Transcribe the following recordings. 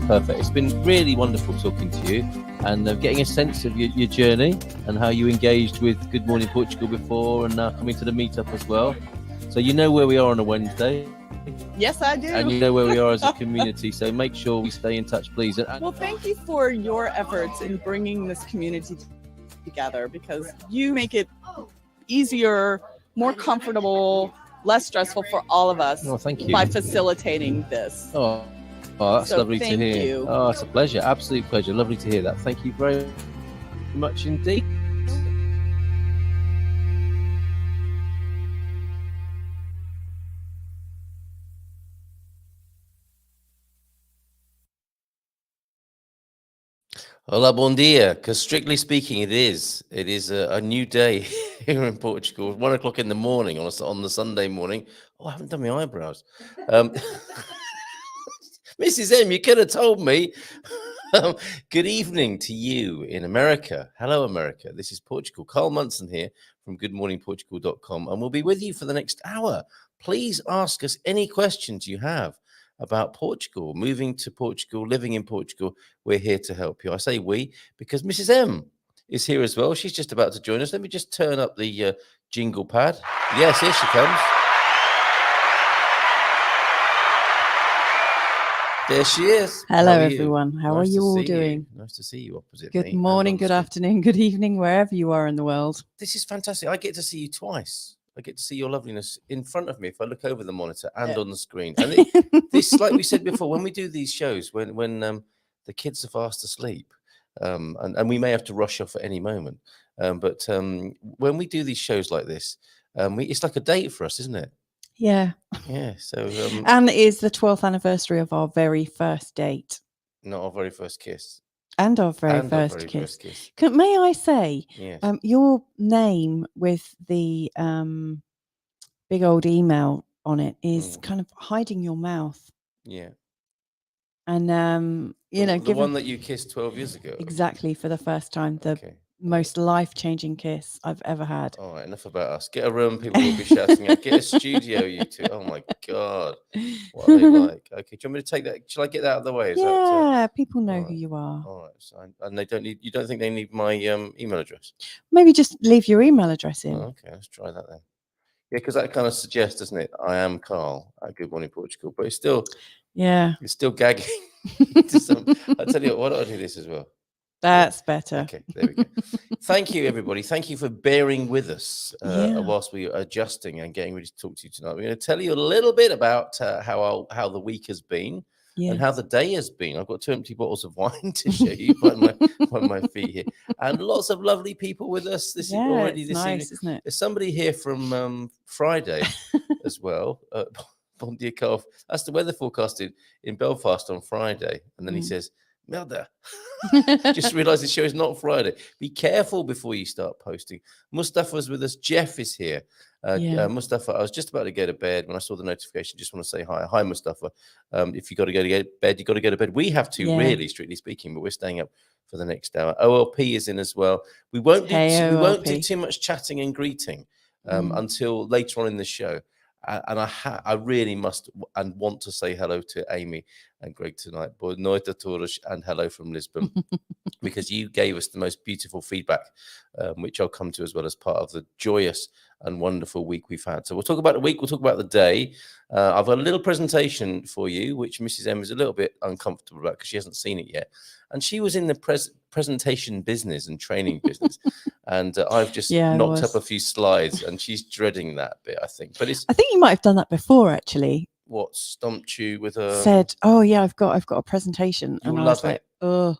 Perfect. It's been really wonderful talking to you and getting a sense of your journey and how you engaged with Good Morning Portugal before and now coming to the meetup as well. So you know where we are on a Wednesday. Yes, I do. And you know where we are as a community. So make sure we stay in touch, please. Well, thank you for your efforts in bringing this community together, because you make it easier, more comfortable, less stressful for all of us. Oh, thank you. By facilitating this. Oh, that's lovely to hear. Thank you. Oh, it's a pleasure. Absolute pleasure. Lovely to hear that. Thank you very much indeed. Hola, bom dia. Because strictly speaking, it is a new day here in Portugal. 1 o'clock in the morning on the Sunday morning. Oh, I haven't done my eyebrows. Mrs. M, you could have told me. Good evening to you in America. Hello, America. This is Portugal. Carl Munson here from goodmorningportugal.com, and we'll be with you for the next hour. Please ask us any questions you have about Portugal, moving to Portugal, living in Portugal. We're here to help you. I say we because Mrs. M is here as well. She's just about to join us. Let me just turn up the jingle pad. Yes, here she comes. There she is. Hello, everyone. How are you all doing? Nice to see you opposite me. Good morning, good afternoon, good evening, wherever you are in the world. This is fantastic. I get to see you twice. I get to see your loveliness in front of me if I look over the monitor and on the screen. And this, like we said before, when we do these shows, when the kids are fast asleep, and we may have to rush off at any moment, but when we do these shows like this, it's like a date for us, isn't it? Yeah. Yeah. So and it is the 12th anniversary of our very first date. Not our very first kiss. And our very first kiss. May I say, yes. Your name with the big old email on it is kind of hiding your mouth. Yeah. And, the one that you kissed 12 years ago. Exactly, for the first time. Most life-changing kiss I've ever had. All right, enough about us. Get a room, people will be shouting out. Get a studio, you two. Oh my God, what are they like? Okay, do you want me to take that? Shall I get that out of the way? People know who you are. All right, so, and they don't need. You don't think they need my email address? Maybe just leave your email address in. Okay, let's try that then. Yeah, because that kind of suggests, doesn't it? I am Carl at Good Morning Portugal, but it's still, it's still gagging. I tell you what, I'll do this as well. That's better. Okay, there we go. Thank you, everybody. Thank you for bearing with us whilst we are adjusting and getting ready to talk to you tonight. We're going to tell you a little bit about how the week has been and how the day has been. I've got 2 empty bottles of wine to show you by my feet here, and lots of lovely people with us. This is already this nice, evening. Isn't it? There's somebody here from Friday as well. Bon dia, Carl. That's the weather forecasted in Belfast on Friday, and then he says, Melda, just realised the show is not Friday. Be careful before you start posting. Mustafa's with us. Jeff is here. Mustafa, I was just about to go to bed when I saw the notification. Just want to say hi. Hi, Mustafa. If you got to go to bed, you got to go to bed. We have to, really, strictly speaking, but we're staying up for the next hour. OLP is in as well. We won't do too much chatting and greeting until later on in the show. And I really must and want to say hello to Amy and Greg tonight. Boa noite a todos and hello from Lisbon, because you gave us the most beautiful feedback, which I'll come to as well as part of the joyous and wonderful week we've had. So we'll talk about the week, we'll talk about the day. I've got a little presentation for you, which Mrs. M is a little bit uncomfortable about because she hasn't seen it yet. And she was in the presentation business and training business. And I've just knocked up a few slides and she's dreading that bit, I think. But I think you might have done that before, actually. What, stumped you with a... Said, oh, yeah, I've got a presentation. You'll and I love was like, it. oh.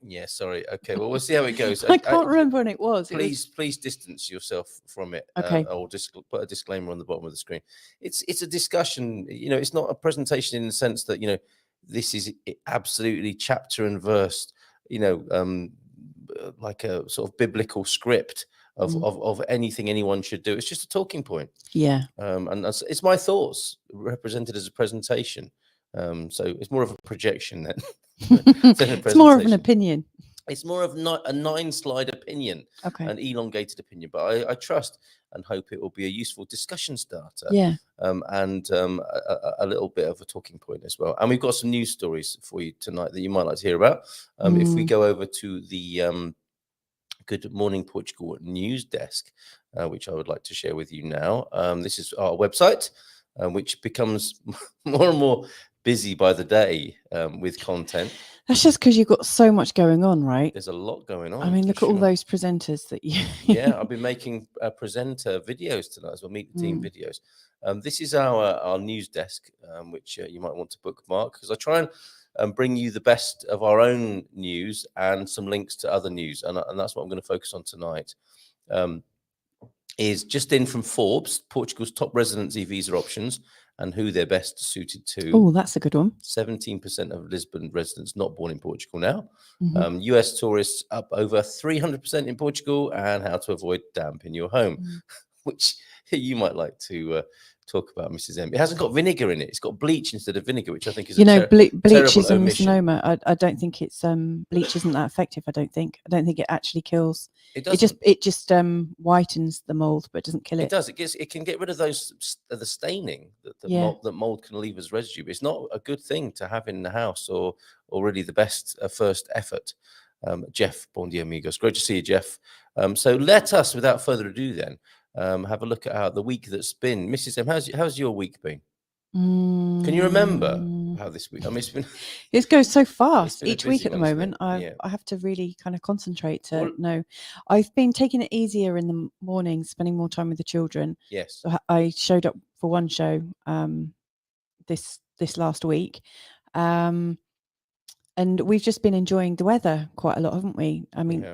Yeah, sorry. Okay, well, we'll see how it goes. I can't remember when it was. Please distance yourself from it. Okay. Or just put a disclaimer on the bottom of the screen. It's a discussion. It's not a presentation in the sense that, this is absolutely chapter and verse, like a sort of biblical script of anything anyone should do. It's just a talking point. Yeah. And it's my thoughts represented as a presentation. So it's more of a projection than it's more of an opinion. It's more of a 9-slide opinion, okay. An elongated opinion. But I trust and hope it will be a useful discussion starter. Yeah. And a little bit of a talking point as well. And we've got some news stories for you tonight that you might like to hear about. If we go over to the Good Morning Portugal news desk, which I would like to share with you now. This is our website, which becomes more and more busy by the day with content. That's just because you've got so much going on, right? There's a lot going on. I mean, look at all those presenters that you. Yeah, I've been making presenter videos tonight as well, meet the team videos. This is our news desk, which you might want to bookmark, because I try and bring you the best of our own news and some links to other news, and that's what I'm going to focus on tonight. Is just in from Forbes, Portugal's top residency visa options and who they're best suited to. Oh, that's a good one. 17% of Lisbon residents not born in Portugal now. US tourists up over 300% in Portugal, and how to avoid damp in your home, which you might like to talk about, Mrs. M. It hasn't got vinegar in it. It's got bleach instead of vinegar, which I think is bleach is a omission. misnomer. I don't think it's bleach isn't that effective. I don't think it actually kills. It just whitens the mold, but doesn't kill it. It does. It can get rid of those the staining that mold can leave as residue. But it's not a good thing to have in the house, or really the best first effort. Jeff, bon dia amigos. Great to see you, Jeff. So let us, without further ado, then have a look at how the week that's been. Mrs. M, how's your week been? Can you remember how this week? I mean, it's been. It goes so fast been a each week busy at the one, isn't moment. it? I have to really kind of concentrate to know. I've been taking it easier in the morning, spending more time with the children. Yes. So I showed up for one show this last week, and we've just been enjoying the weather quite a lot, haven't we? I mean,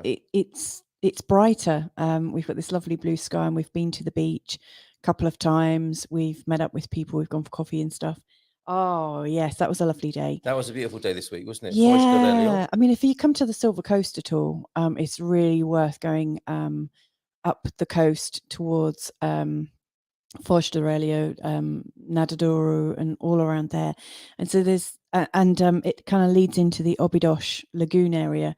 it's brighter. We've got this lovely blue sky, and we've been to the beach a couple of times. We've met up with people. We've gone for coffee and stuff. Oh yes, that was a lovely day. That was a beautiful day this week, wasn't it? Yeah, I mean, if you come to the Silver Coast at all, it's really worth going up the coast towards Foz do Aurélio, Nadadouro, and all around there. And so there's it kind of leads into the Óbidos Lagoon area,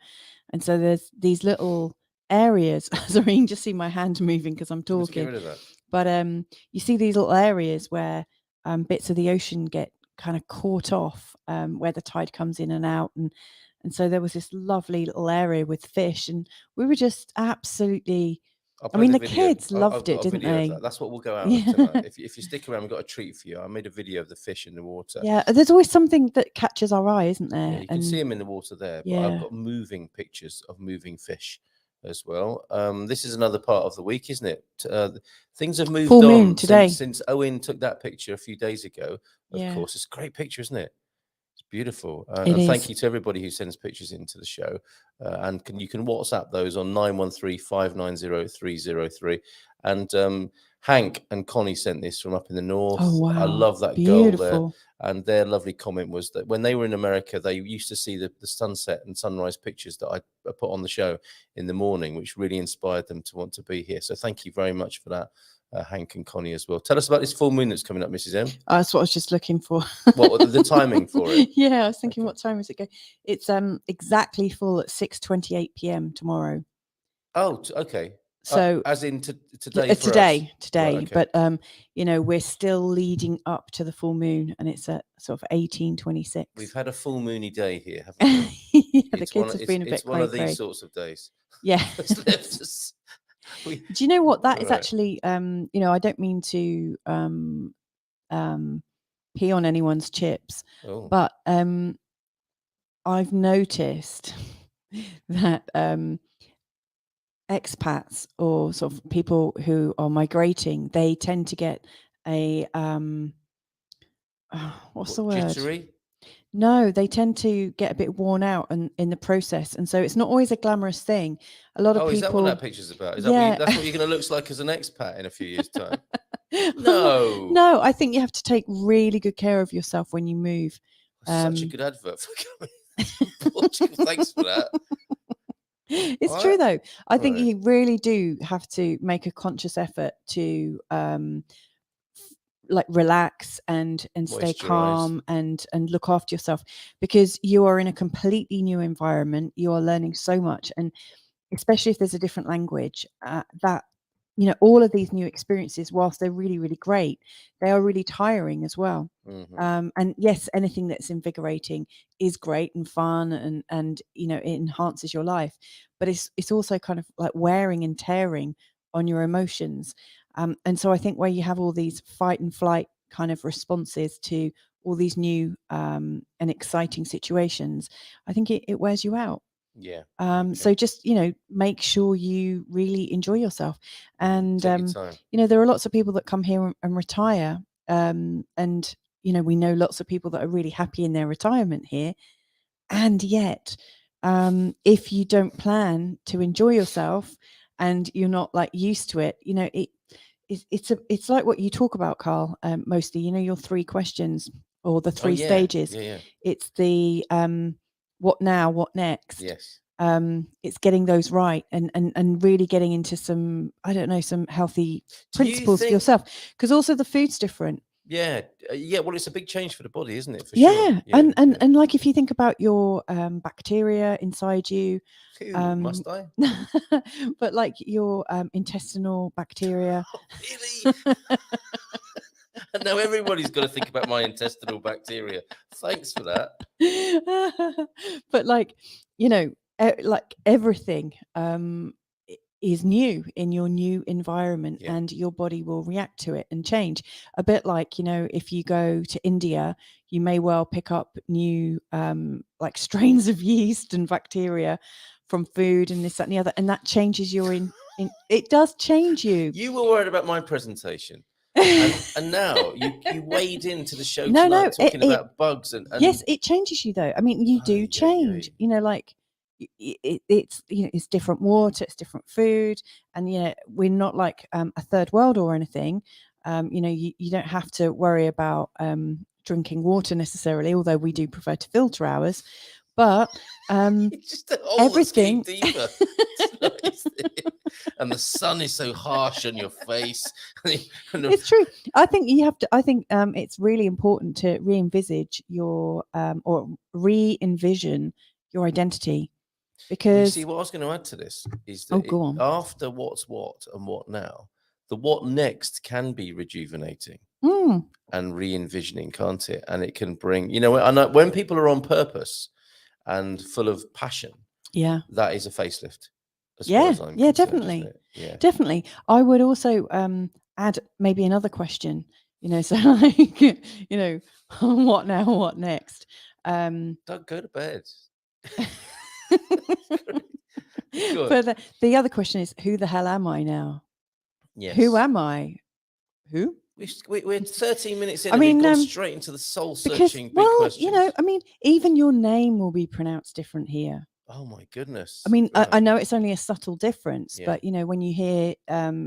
and so there's these little areas. Sorry, you can just see my hand moving because I'm talking. Get rid of that. But you see these little areas where bits of the ocean get kind of caught off, where the tide comes in and out, and so there was this lovely little area with fish, and we were just absolutely. I mean, the kids loved it, didn't they? That's what we'll go out with tonight. If you stick around, we've got a treat for you. I made a video of the fish in the water. Yeah, there's always something that catches our eye, isn't there? Yeah, you can see them in the water there, but I've got moving pictures of moving fish as well. This is another part of the week, isn't it? Things have moved Full moon on today. Since Owen took that picture a few days ago. Of course, it's a great picture, isn't it? It's beautiful. And thank you to everybody who sends pictures into the show. And you can WhatsApp those on 913-590-303. And Hank and Connie sent this from up in the north. Oh, wow. I love that Beautiful. girl there. And their lovely comment was that when they were in America, they used to see the sunset and sunrise pictures that I put on the show in the morning, which really inspired them to want to be here. So thank you very much for that, Hank and Connie as well. Tell us about this full moon that's coming up, Mrs. M. That's what I was just looking for. What the timing for it? Yeah, I was thinking, what time is it going? It's exactly full at 6:28 p.m. tomorrow. Oh, okay. So as in today. Today. Right, okay. But we're still leading up to the full moon, and it's at sort of 18:26. We've had a full moony day here, haven't we? Yeah, the kids have been a bit It's one of these sorts of days. Yeah. Do you know what that is actually? I don't mean to pee on anyone's chips, but I've noticed that expats or sort of people who are migrating, they tend to get a what's the word? Jittery? No, they tend to get a bit worn out in the process, and so it's not always a glamorous thing. A lot of people. Is that what that picture's about? Is that's what you're going to look like as an expat in a few years' time? No, I think you have to take really good care of yourself when you move. Such a good advert for coming to Portugal. Thanks for that. It's true though. I think you really do have to make a conscious effort to relax and stay calm and look after yourself, because you are in a completely new environment. You are learning so much, and especially if there's a different language, that all of these new experiences, whilst they're really, really great, they are really tiring as well. And yes, anything that's invigorating is great and fun, and it enhances your life, but it's also kind of like wearing and tearing on your emotions. And so I think where you have all these fight and flight kind of responses to all these new and exciting situations, I think it wears you out. Yeah. So just, make sure you really enjoy yourself. And, Take your time. there are lots of people that come here and retire. And, we know lots of people that are really happy in their retirement here. And yet, if you don't plan to enjoy yourself and you're not like used to it, it's like what you talk about, Carl, mostly, your 3 questions or the 3 stages. Yeah. It's the what now, what next? Yes. It's getting those right and really getting into some, I don't know, some healthy principles for yourself, because also the food's different. Yeah. Well, it's a big change for the body, isn't it? For Yeah. sure. And like, if you think about your bacteria inside you, must I? but like your intestinal bacteria. Really? And now everybody's got to think about my intestinal bacteria. Thanks for that. But like, like everything is new in your new environment, and your body will react to it and change. A bit like, if you go to India, you may well pick up new like strains of yeast and bacteria from food and this, that, and the other, and that changes your it does change you. You were worried about my presentation. And now you wade into the show tonight talking about bugs and yes, it changes you though. I mean, you do change. Like it's it's different water, it's different food, and we're not like a third world or anything. You don't have to worry about drinking water necessarily, although we do prefer to filter ours. But just everything deeper. And the sun is so harsh on your face. It's true. I think you have to. I think it's really important to re-envisage your or re-envision your identity, because you see, what I was going to add to this is that after what's what and what now, the what next can be rejuvenating and re-envisioning, can't it? And it can bring, I know when people are on purpose and full of passion, that is a facelift. Definitely. Definitely. I would also add maybe another question, so like, what now, what next? Don't go to bed. But the other question is, who the hell am I now? Yes. Who am I? Who? We're 13 minutes in, and we've gone straight into the soul-searching big questions. Even your name will be pronounced different here. Oh my goodness. I mean, I know it's only a subtle difference, but when you hear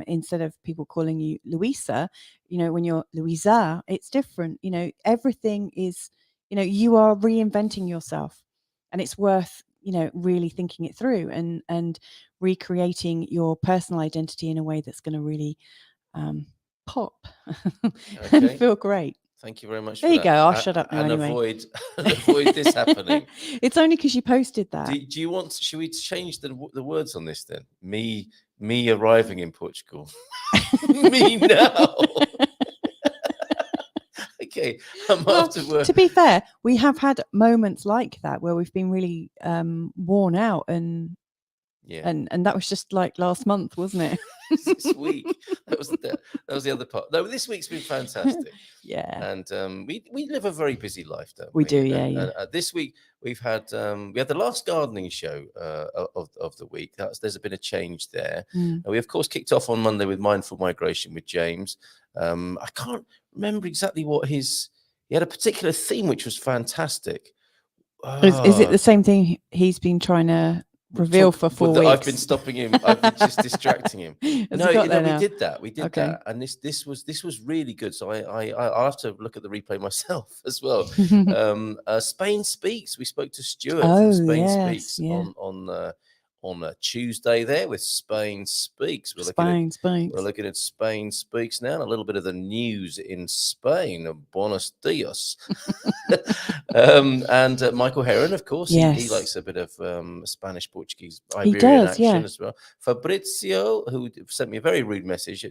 instead of people calling you Louisa, when you're Louisa, it's different. Everything is, you are reinventing yourself, and it's worth really thinking it through and recreating your personal identity in a way that's going to really pop and feel great. Thank you very much. There you go. I'll shut up now and anyway. avoid this happening. It's only because you posted that. Do you want? Should we change the words on this then? Me arriving in Portugal. Me now. Okay. To be fair, we have had moments like that where we've been really worn out, and that was just like last month, wasn't it? This week. That was the other part. No, this week's been fantastic. And we live a very busy life, don't we? We do, this week we had the last gardening show of the week. There's been a change there. We of course kicked off on Monday with Mindful Migration with James. I can't remember exactly what he had a particular theme which was fantastic. Is it the same thing he's been trying to reveal for 4 weeks? I've been stopping him. I've been just distracting him. We did that. We did that, and this was really good. So I'll have to look at the replay myself as well. Spain Speaks. We spoke to Stuart from Spain Speaks on a Tuesday there with Spain Speaks. We're looking at Spain Speaks now, and a little bit of the news in Spain. Buenos dias. And Michael Heron, of course, he likes a bit of Spanish, Portuguese, Iberian action as well. Fabrizio, who sent me a very rude message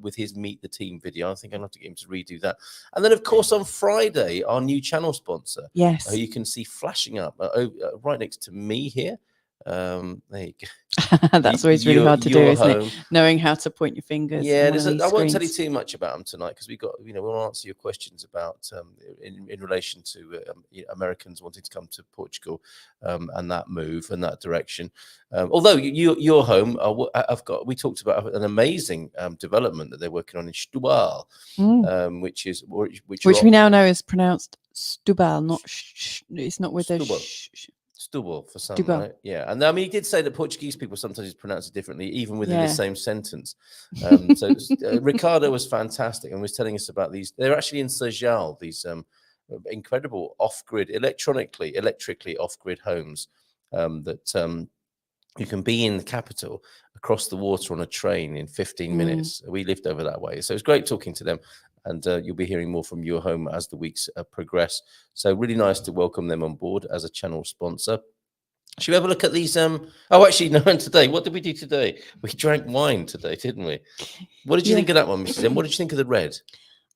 with his Meet the Team video. I think I'll have to get him to redo that. And then, of course, on Friday, our new channel sponsor, who you can see flashing up right next to me here. There you go. That's always really hard to do, isn't it? Knowing how to point your fingers. Yeah, I won't tell you too much about them tonight because we've got, we'll answer your questions about in relation to Americans wanting to come to Portugal and that move and that direction. Although your home, we talked about an amazing development that they're working on in Setúbal, which we now know is pronounced Setúbal, not it's not with Setúbal. a Setúbal for some, right? Yeah, and I mean, he did say that Portuguese people sometimes pronounce it differently, even within the same sentence. So Ricardo was fantastic and was telling us about these. They're actually in Sejal, these incredible off-grid, electrically off-grid homes that you can be in the capital across the water on a train in 15 minutes. We lived over that way, so it's great talking to them. And you'll be hearing more from Your Home as the weeks progress. So really nice to welcome them on board as a channel sponsor. Should we have a look at these? Oh, actually, no. Today, what did we do today? We drank wine today, didn't we? What did you think of that one, Mrs. M? What did you think of the red?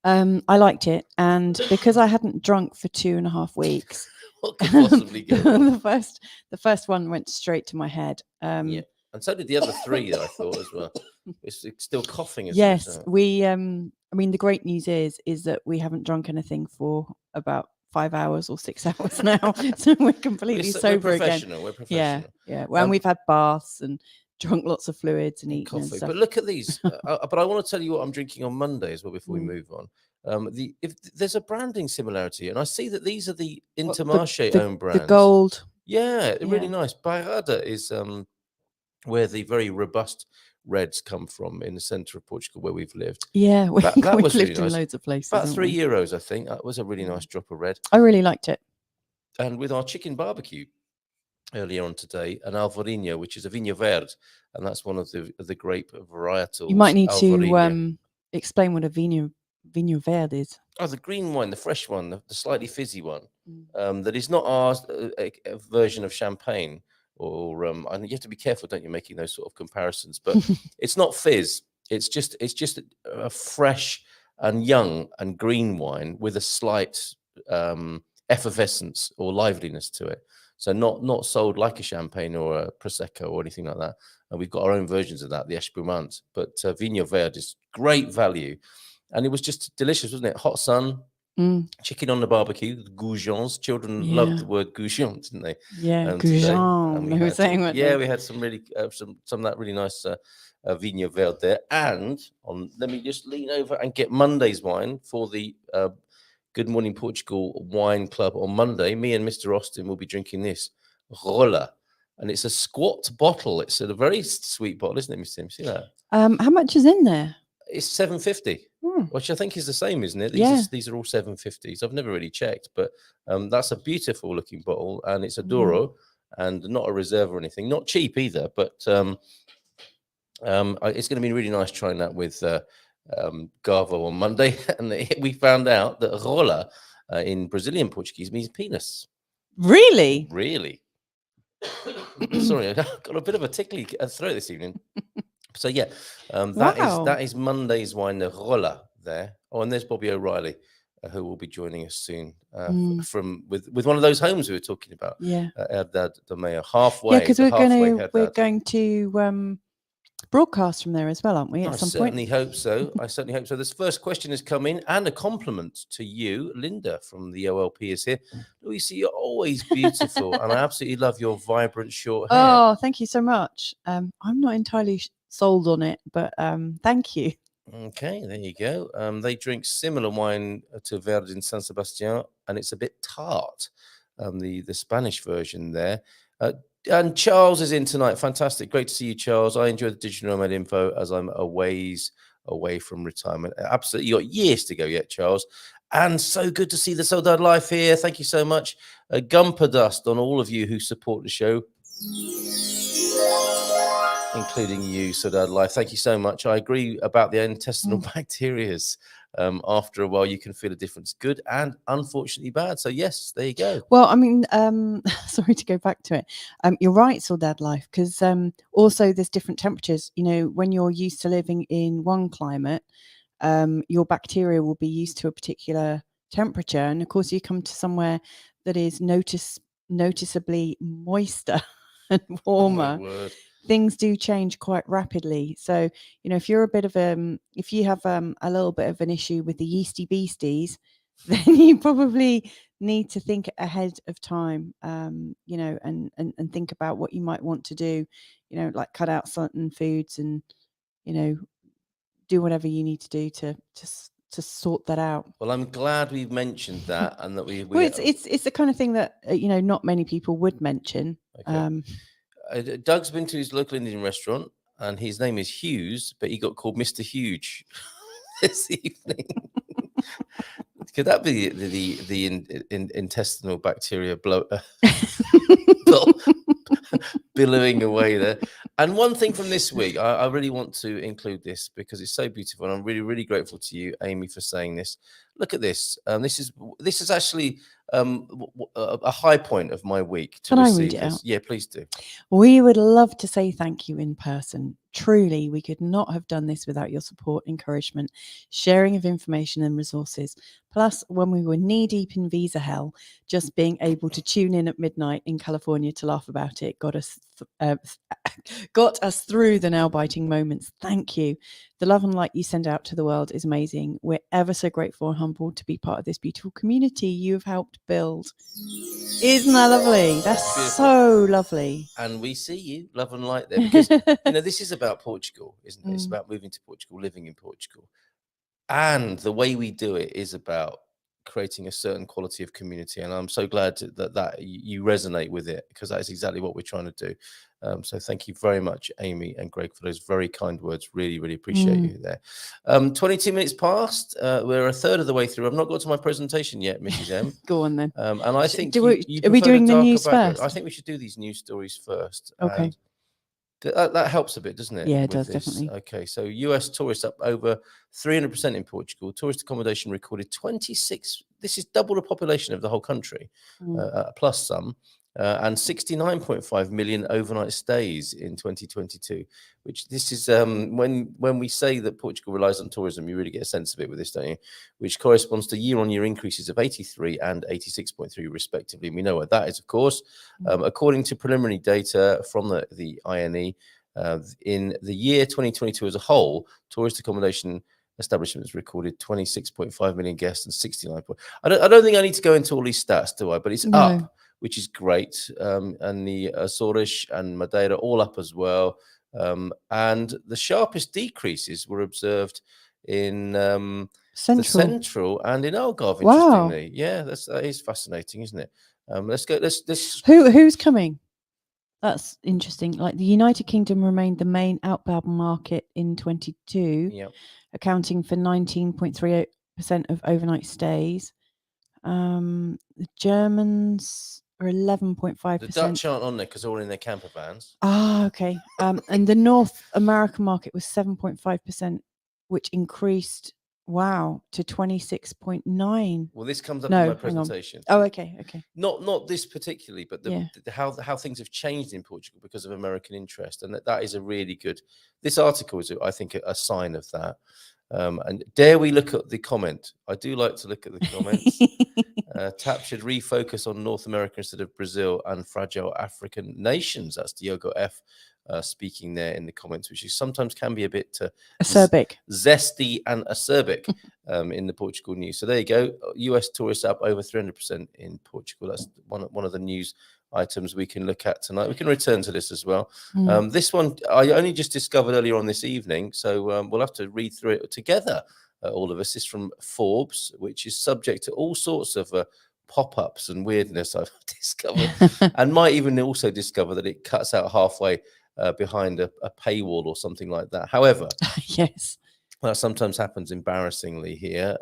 I liked it, and because I hadn't drunk for 2.5 weeks, what could possibly go wrong? the first one went straight to my head. Yeah, and so did the other three. I thought as well. It's still coughing. Yes, we. I mean, the great news is that we haven't drunk anything for about 5 hours or 6 hours now, so we're completely sober again. We're professional. Yeah. Well, and we've had baths and drunk lots of fluids and eaten coffee. And stuff. But look at these. But I want to tell you what I'm drinking on Monday as well before we move on. If there's a branding similarity, and I see that these are the Intermarché own brands. The gold. Yeah, really nice. Bairrada is where the very robust reds come from in the centre of Portugal where we've lived. Yeah, that we've was lived really in nice. loads of places. About €3, I think. That was a really nice drop of red. I really liked it. And with our chicken barbecue earlier on today, an Alvarinho, which is a Vinho Verde, and that's one of the grape varietals. You might need to explain what a Vinho Verde is. Oh, the green one, the fresh one, the slightly fizzy one. That is not our version of champagne. Or and you have to be careful, don't you, making those sort of comparisons. But it's not fizz. It's just a fresh and young and green wine with a slight effervescence or liveliness to it. So not sold like a champagne or a prosecco or anything like that. And we've got our own versions of that, the Espumante. But Vinho Verde is great value, and it was just delicious, wasn't it? Hot sun. Chicken on the barbecue, the goujons. Children loved the word goujon, didn't they? Yeah, goujon. We had some really some of that really nice Vinho Verde there. And let me just lean over and get Monday's wine for the Good Morning Portugal Wine Club on Monday. Me and Mr. Austin will be drinking this Rola, and it's a squat bottle. It's a very sweet bottle, isn't it, Mr. Tim? See that? How much is in there? It's $7.50. Which I think is the same, isn't it? These are all 750s. I've never really checked, but that's a beautiful looking bottle, and it's a Douro and not a reserve or anything. Not cheap either, but it's going to be really nice trying that with Gavo on Monday. And we found out that rola in Brazilian Portuguese means penis. Really? Really. Sorry, I got a bit of a tickly throat this evening. So yeah, that is Monday's wine, the Rola there. Oh, and there's Bobby O'Reilly, who will be joining us soon with one of those homes we were talking about. Yeah, Herdade do Meio, halfway. Yeah, because we're going to broadcast from there as well, aren't we? At some point. I certainly hope so. This first question has come in, and a compliment to you, Linda from the OLP is here. Lucy, you're always beautiful, and I absolutely love your vibrant short hair. Oh, thank you so much. I'm not entirely sold on it, but thank you. Okay, there you go. They drink similar wine to Verde in San Sebastián, and it's a bit tart. The Spanish version there. And Charles is in tonight. Fantastic. Great to see you, Charles. I enjoy the Digital Nomad info as I'm away from retirement. Absolutely. You got years to go yet, Charles. And so good to see the Saudade Life here. Thank you so much. Gumper dust on all of you who support the show. including you, Saudade Life. Thank you so much. I agree about the intestinal bacterias. After a while, you can feel a difference, good and unfortunately bad. So yes, there you go. Well, I mean, sorry to go back to it. You're right, Saudade Life, because also there's different temperatures. You know, when you're used to living in one climate, your bacteria will be used to a particular temperature, and of course, you come to somewhere that is noticeably moister and warmer. Oh, my word. Things do change quite rapidly. So, you know, if you're a bit of if you have a little bit of an issue with the yeasty beasties, then you probably need to think ahead of time, you know, and think about what you might want to do, you know, like cut out certain foods and, you know, do whatever you need to do to sort that out. Well, I'm glad we've mentioned that, and that we Well, it's the kind of thing that you know, not many people would mention. Okay. Doug's been to his local Indian restaurant, and his name is Hughes, but he got called Mr. Huge this evening. Could that be the intestinal bacteria billowing away there? And one thing from this week, I really want to include this because it's so beautiful, and I'm really, really grateful to you, Amy, for saying this. Look at this. This is actually a high point of my week to Can I receive read it this. out? Yeah, please do. We would love to say thank you in person. Truly, we could not have done this without your support, encouragement, sharing of information and resources. Plus, when we were knee-deep in visa hell, just being able to tune in at midnight in California to laugh about it got us through the nail-biting moments. Thank you. The love and light you send out to the world is amazing. We're ever so grateful and humbled to be part of this beautiful community you have helped build. Isn't that lovely? That's Beautiful. so lovely. And we see you, love and light there, because you know, this is about Portugal, isn't it? It's about moving to Portugal, living in Portugal. And the way we do it is about creating a certain quality of community. And I'm so glad that you resonate with it, because that is exactly what we're trying to do. So thank you very much, Amy and Greg, for those very kind words. Really, really appreciate you there. 22 minutes past. We're a third of the way through. I've not got to my presentation yet, Mrs. M. Go on then. And I think are we doing the news first? I think we should do these news stories first. Okay. And that helps a bit, doesn't it? Yeah, it does, definitely. Okay, so US tourists up over 300% in Portugal. Tourist accommodation recorded 26. This is double the population of the whole country, plus some. And 69.5 million overnight stays in 2022, which this is when we say that Portugal relies on tourism, you really get a sense of it with this, don't you? Which corresponds to year-on-year increases of 83 and 86.3 respectively. And we know what that is, of course. According to preliminary data from the INE, in the year 2022 as a whole, tourist accommodation establishments recorded 26.5 million guests and 69. I don't think I need to go into all these stats, do I? But it's up, which is great. And the Azores and Madeira all up as well. And the sharpest decreases were observed in the Central and in Algarve, interestingly. Wow. Yeah, that is fascinating, isn't it? Let's go. Let's. Who's coming? That's interesting. Like the United Kingdom remained the main outbound market in 22, accounting for 19.38% of overnight stays. The Germans are 11.5%. The Dutch aren't on there because they're all in their camper vans. Ah, okay. And the North American market was 7.5%, which increased, to 26.9. Well, this comes up in my presentation. Oh, okay. Not this particularly, but how things have changed in Portugal because of American interest, and that is a really good. This article is, I think, a sign of that. And dare we look at the comment? I do like to look at the comments. TAP should refocus on North America instead of Brazil and fragile African nations. That's Diogo F. Speaking there in the comments, which sometimes can be a bit acerbic, zesty and acerbic in the Portugal news. So there you go. US tourists up over 300% in Portugal. That's one of the news items we can look at tonight. We can return to this as well. This one I only just discovered earlier on this evening, so we'll have to read through it together. All of us. This is from Forbes, which is subject to all sorts of pop-ups and weirdness I've discovered, and might even also discover that it cuts out halfway behind a paywall or something like that. However, yes, that sometimes happens embarrassingly here.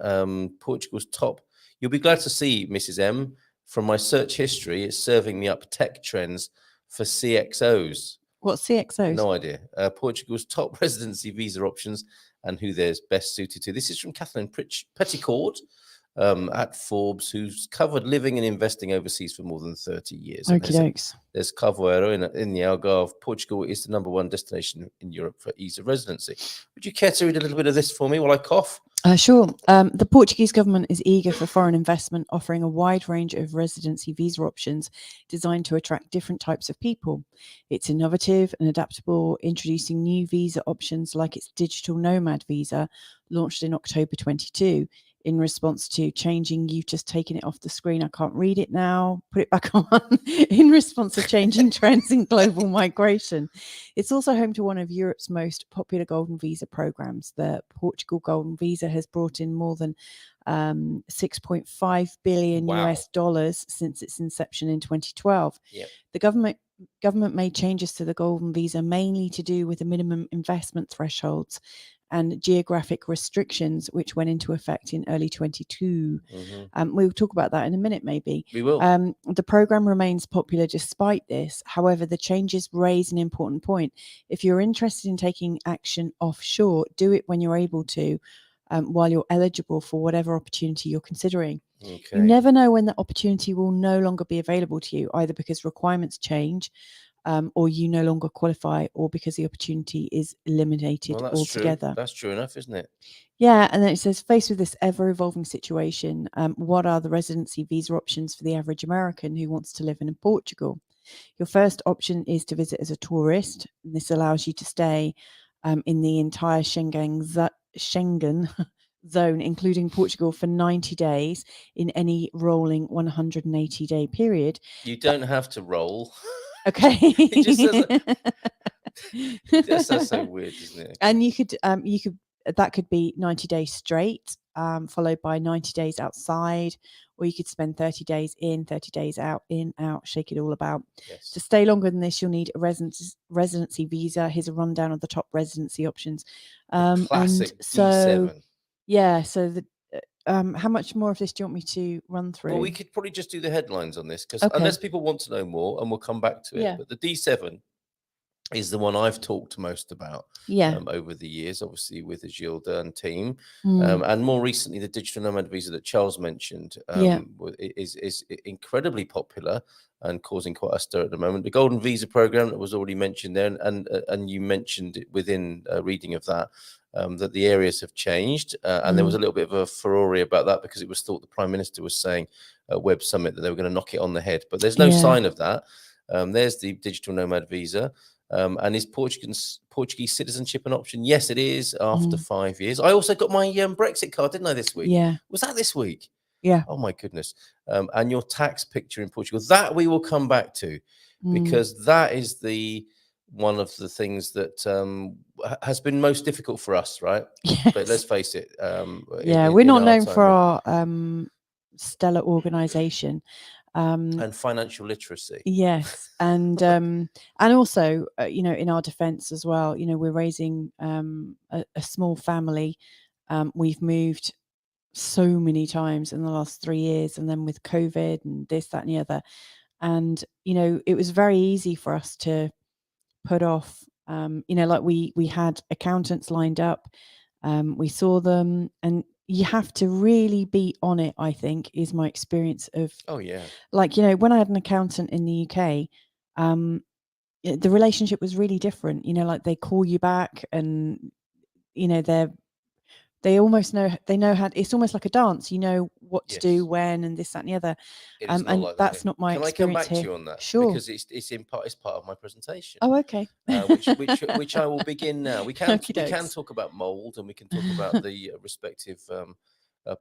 Portugal's top. You'll be glad to see, Mrs. M, from my search history, it's serving me up tech trends for CXOs. What's CXOs? No idea. Portugal's top residency visa options and who they're best suited to. This is from Kathleen Petticord at Forbes, who's covered living and investing overseas for more than 30 years. Okie dokes. There's Cavoeiro in the Algarve. Portugal is the #1 destination in Europe for ease of residency. Would you care to read a little bit of this for me while I cough? Sure. The Portuguese government is eager for foreign investment, offering a wide range of residency visa options designed to attract different types of people. It's innovative and adaptable, introducing new visa options like its digital nomad visa, launched in October 22. In response to changing, you've just taken it off the screen. I can't read it now. Put it back on. In response to changing trends in global migration. It's also home to one of Europe's most popular golden visa programs. The Portugal Golden Visa has brought in more than 6.5 billion US dollars since its inception in 2012. Yep. The government made changes to the Golden Visa mainly to do with the minimum investment thresholds and geographic restrictions, which went into effect in early 22. We'll talk about that in a minute, maybe. We will. The program remains popular despite this. However, the changes raise an important point. If you're interested in taking action offshore, do it when you're able to, while you're eligible for whatever opportunity you're considering. Okay. You never know when that opportunity will no longer be available to you, either because requirements change, or you no longer qualify, or because the opportunity is eliminated altogether. True. That's true enough, isn't it? Yeah, and then it says, faced with this ever-evolving situation, what are the residency visa options for the average American who wants to live in Portugal? Your first option is to visit as a tourist. This allows you to stay in the entire Schengen zone, including Portugal, for 90 days in any rolling 180-day period. You don't have to roll. Okay. That's so weird, isn't it? And you could that could be 90 days straight, followed by 90 days outside, or you could spend 30 days in, 30 days out, in, out, shake it all about. Yes. To stay longer than this, you'll need a residency visa. Here's a rundown of the top residency options. Classic and so, D7. Yeah, so the how much more of this do you want me to run through? Well, we could probably just do the headlines on this, because Okay. unless people want to know more, and we'll come back to it. Yeah. But the D7 is the one I've talked most about over the years, obviously with the Gilda and team. And more recently, the digital nomad visa that Charles mentioned is incredibly popular and causing quite a stir at the moment. The Golden Visa program that was already mentioned there, and you mentioned it within reading of that, that the areas have changed, and there was a little bit of a furore about that, because it was thought the Prime Minister was saying at Web Summit that they were going to knock it on the head, but there's no sign of that. There's the digital nomad visa. And is Portuguese citizenship an option? Yes, it is, after 5 years. I also got my Brexit card, didn't I, this week? Yeah. Was that this week? Yeah. Oh, my goodness. And your tax picture in Portugal, that we will come back to, because that is one of the things that has been most difficult for us, right? Yes. But let's face it. We're not known for our stellar organisation. And financial literacy. Yes, and also, in our defence as well, we're raising a small family. We've moved so many times in the last 3 years, and then with COVID and this, that, and the other, and it was very easy for us to put off. Like we had accountants lined up, we saw them, and you have to really be on it, I think, is my experience of. Oh, yeah. Like, when I had an accountant in the UK, the relationship was really different. Like they call you back, and, they almost know, how, it's almost like a dance, what to do when, and this, that, and the other. And like that's not my experience. Can I come back here. to you on that? Sure. Because it's part of my presentation. Oh, okay. which I will begin now. We can talk about mold, and we can talk about the respective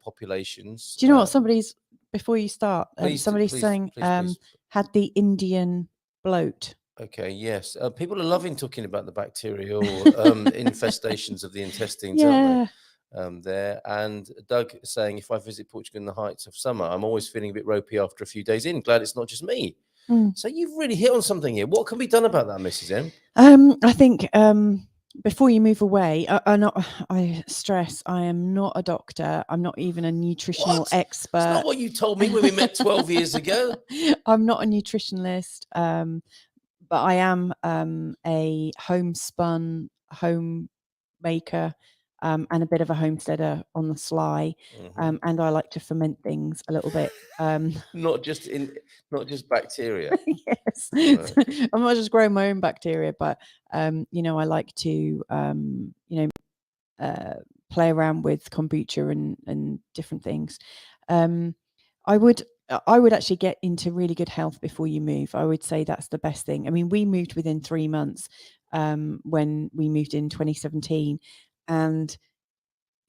populations. Do you know what before you start, somebody's saying please. Had the Indian bloat. Okay, yes. People are loving talking about the bacterial infestations of the intestines, aren't they? There, and Doug saying, if I visit Portugal in the heights of summer, I'm always feeling a bit ropey after a few days in. Glad it's not just me. So you've really hit on something here. What can be done about that, Mrs. M? I think before you move away, I stress I am not a doctor. I'm not even a nutritional expert. That's not what you told me when we met 12 years ago. I'm not a nutritionalist. but I am a homespun homemaker and a bit of a homesteader on the sly. And I like to ferment things a little bit. Not just bacteria. Yes, Right. I'm not just growing my own bacteria, but you know, I like to you know, play around with kombucha and different things. I would actually get into really good health before you move. I would say that's the best thing. I mean, we moved within 3 months when we moved in 2017, and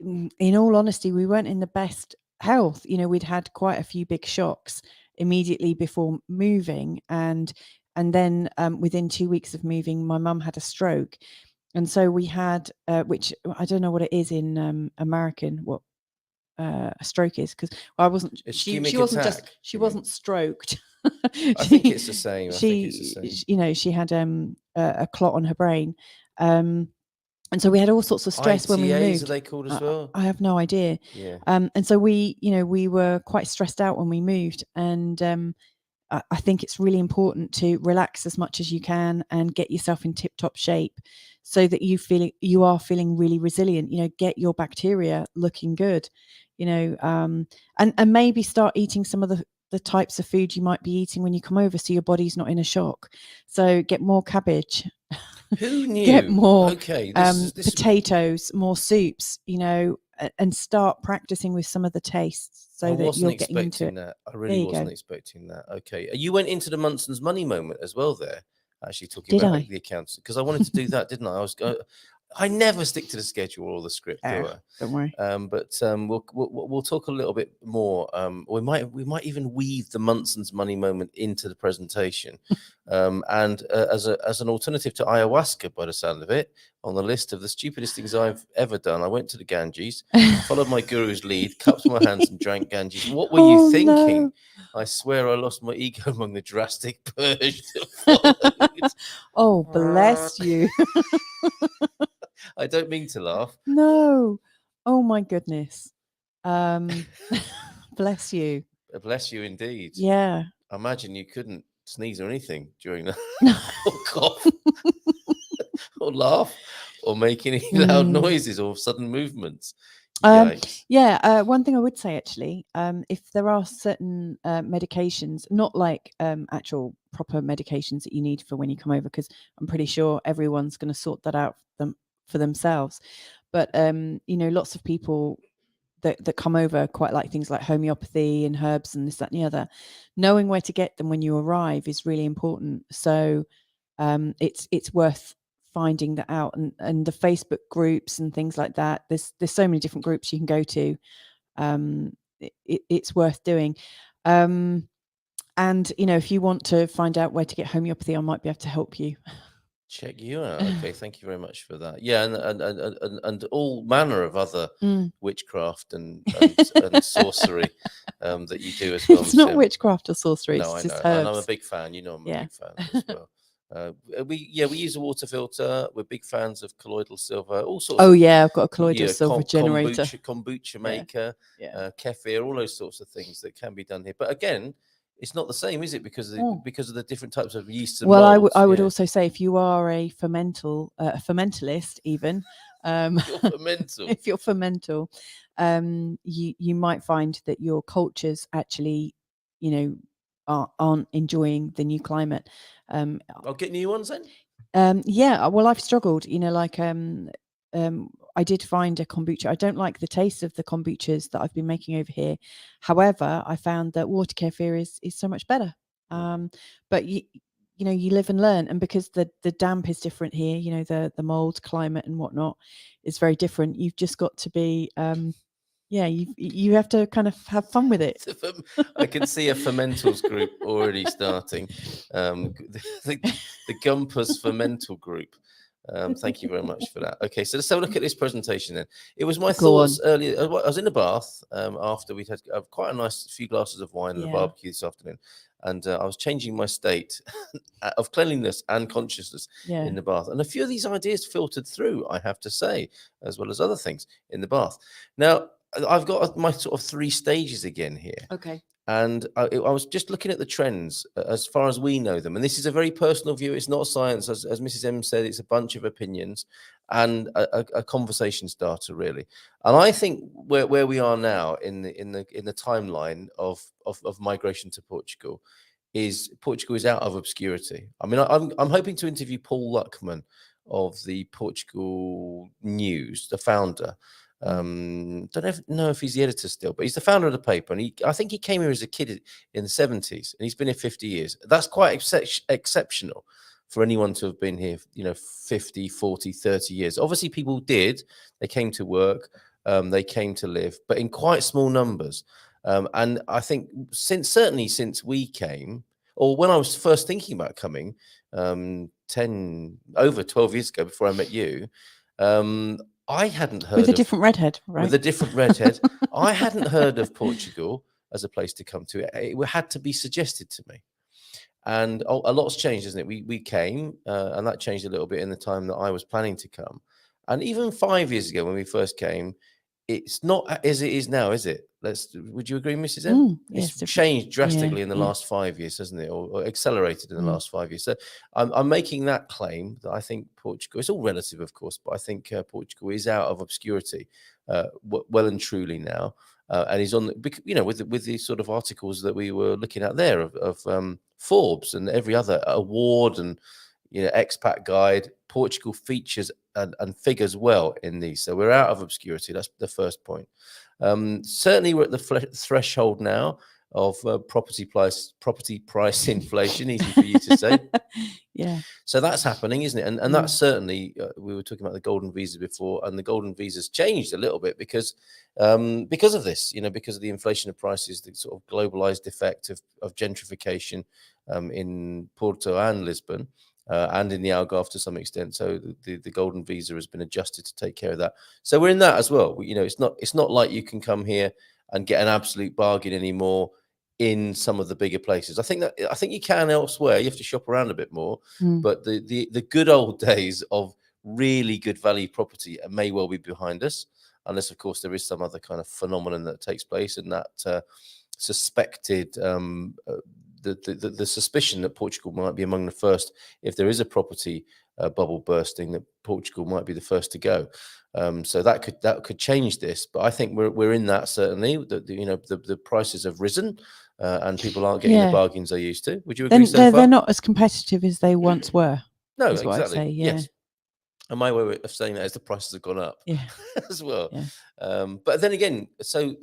in all honesty, we weren't in the best health. You know, we'd had quite a few big shocks immediately before moving, and then within 2 weeks of moving, my mum had a stroke. And so we had, which I don't know what it is in American, what a stroke is, because I wasn't. She wasn't attack, just. She wasn't stroked. I think it's the same. I think it's the same. You know, she had a clot on her brain, and so we had all sorts of stress when we moved. Are they called as well? I have no idea. Yeah. And so we, you know, we were quite stressed out when we moved, and I think it's really important to relax as much as you can and get yourself in tip-top shape so that you are feeling really resilient. You know, get your bacteria looking good, you know, and maybe start eating some of the types of food you might be eating when you come over, so your body's not in a shock. So get more cabbage. Who knew? Get more potatoes, more soups, you know, and start practicing with some of the tastes so that you're getting into it. That. I really wasn't expecting that. Okay. You went into the Munson's money moment as well there, actually talking about the accounts, because I wanted to do that, didn't I? I never stick to the schedule or the script, do I? Don't worry. But we'll talk a little bit more. We might even weave the Munson's money moment into the presentation, and as an alternative to ayahuasca, by the sound of it, on the list of the stupidest things I've ever done, I went to the Ganges, followed my guru's lead, cupped my hands, and drank Ganges. What were you thinking? No. I swear I lost my ego among the drastic purge that followed. Oh, bless you. I don't mean to laugh. No. Oh my goodness. Bless you. Bless you indeed. Yeah. I imagine you couldn't sneeze or anything during that, or cough, or laugh, or make any loud noises or sudden movements. Yeah. One thing I would say, actually, if there are certain medications, not like actual proper medications that you need for when you come over, because I'm pretty sure everyone's going to sort that out for themselves. But you know, lots of people that come over quite like things like homeopathy and herbs and this, that, and the other. Knowing where to get them when you arrive is really important. So it's worth finding that out, and the Facebook groups and things like that. There's so many different groups you can go to. It's worth doing. And you know, if you want to find out where to get homeopathy, I might be able to help you. Check you out. Okay, thank you very much for that. Yeah, and all manner of other witchcraft and sorcery that you do as well. It's not witchcraft or sorcery. No, it's I just know. herbs. And I'm a big fan. You know, I'm a big fan as well. We use a water filter. We're big fans of colloidal silver. All sorts. Oh yeah, I've got a colloidal silver generator. Kombucha maker, kefir, all those sorts of things that can be done here. But again, it's not the same, is it? Because of the different types of yeasts and molds. I would also say, if you are a fermentalist, even if you're fermental, you might find that your cultures actually, you know, aren't enjoying the new climate. I'll get new ones then. Yeah. Well, I've struggled. You know, like I did find a kombucha. I don't like the taste of the kombuchas that I've been making over here. However, I found that water kefir is so much better. But you know, you live and learn, and because the damp is different here, you know, the mold climate and whatnot is very different. You've just got to be you have to kind of have fun with it. I can see a fermentals group already starting. The Gumpers Fermental group. Thank you very much for that. Okay, so let's have a look at this presentation then. It was my thoughts earlier. I was in the bath after we'd had quite a nice few glasses of wine and a barbecue this afternoon. And I was changing my state of cleanliness and consciousness in the bath. And a few of these ideas filtered through, I have to say, as well as other things in the bath. Now, I've got my sort of 3 stages again here. Okay. And I was just looking at the trends as far as we know them. And this is a very personal view. It's not science. As Mrs. M said, it's a bunch of opinions and a conversation starter, really. And I think where we are now in the timeline of migration to Portugal is out of obscurity. I mean, I'm hoping to interview Paul Luckman of the Portugal News, the founder. Don't know if he's the editor still, but he's the founder of the paper, and I think he came here as a kid in the 70s, and he's been here 50 years. That's quite exceptional for anyone to have been here, 50, 40, 30 years. Obviously, people did. They came to work, they came to live, but in quite small numbers. And I think certainly since we came, or when I was first thinking about coming, over 12 years ago, before I met you, I hadn't heard with a different redhead, right? With a different redhead. I hadn't heard of Portugal as a place to come to. It had to be suggested to me. And a lot's changed, isn't it? We came, and that changed a little bit in the time that I was planning to come. And even 5 years ago when we first came, it's not as it is now, is it? Would you agree, Mrs. M? Yes, It's changed drastically in the last 5 years, hasn't it? Or accelerated in the last 5 years. So I'm making that claim that I think Portugal, it's all relative, of course, but I think Portugal is out of obscurity well and truly now. And he's on, with the sort of articles that we were looking at there of Forbes and every other award and, expat guide, Portugal features and figures well in these. So we're out of obscurity. That's the first point. Certainly we're at the threshold now of property price inflation, easy for you to say. Yeah. So that's happening, isn't it? And that's certainly, we were talking about the golden visa before, and the golden visa's changed a little bit because of this, because of the inflation of prices, the sort of globalized effect of gentrification in Porto and Lisbon. And in the Algarve to some extent, so the golden visa has been adjusted to take care of that. So we're in that as well. It's not like you can come here and get an absolute bargain anymore in some of the bigger places. I think you can elsewhere. You have to shop around a bit more. But the good old days of really good value property may well be behind us, unless of course there is some other kind of phenomenon that takes place, and that suspected. The suspicion that Portugal might be among the first, if there is a property bubble bursting, that Portugal might be the first to go. So that could change this, but I think we're in that certainly. The prices have risen, and people aren't getting the bargains they used to. Would you agree? They're not as competitive as they once were. No, is what exactly. I'd say, yeah. Yes. And my way of saying that is the prices have gone up. Yeah. As well. Yeah. But then again, so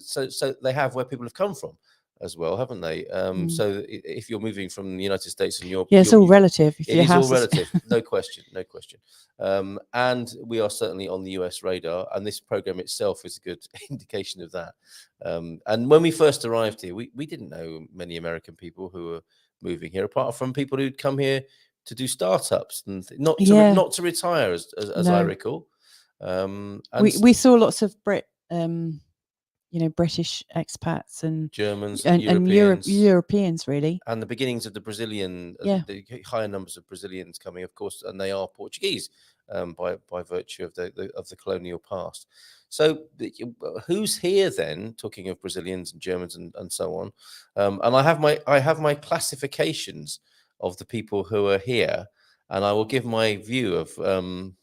they have where people have come from as well, haven't they? So if you're moving from the United States and it's all relative. It is all relative, no question. And we are certainly on the US radar, and this program itself is a good indication of that. And when we first arrived here, we didn't know many American people who were moving here, apart from people who'd come here to do startups and not to retire, as I recall. And we saw lots of British expats and Germans and Europeans. Europeans, really. And the beginnings of the Brazilian, the higher numbers of Brazilians coming, of course, and they are Portuguese by virtue of the colonial past. So who's here then? Talking of Brazilians and Germans and so on, and I have my classifications of the people who are here, and I will give my view of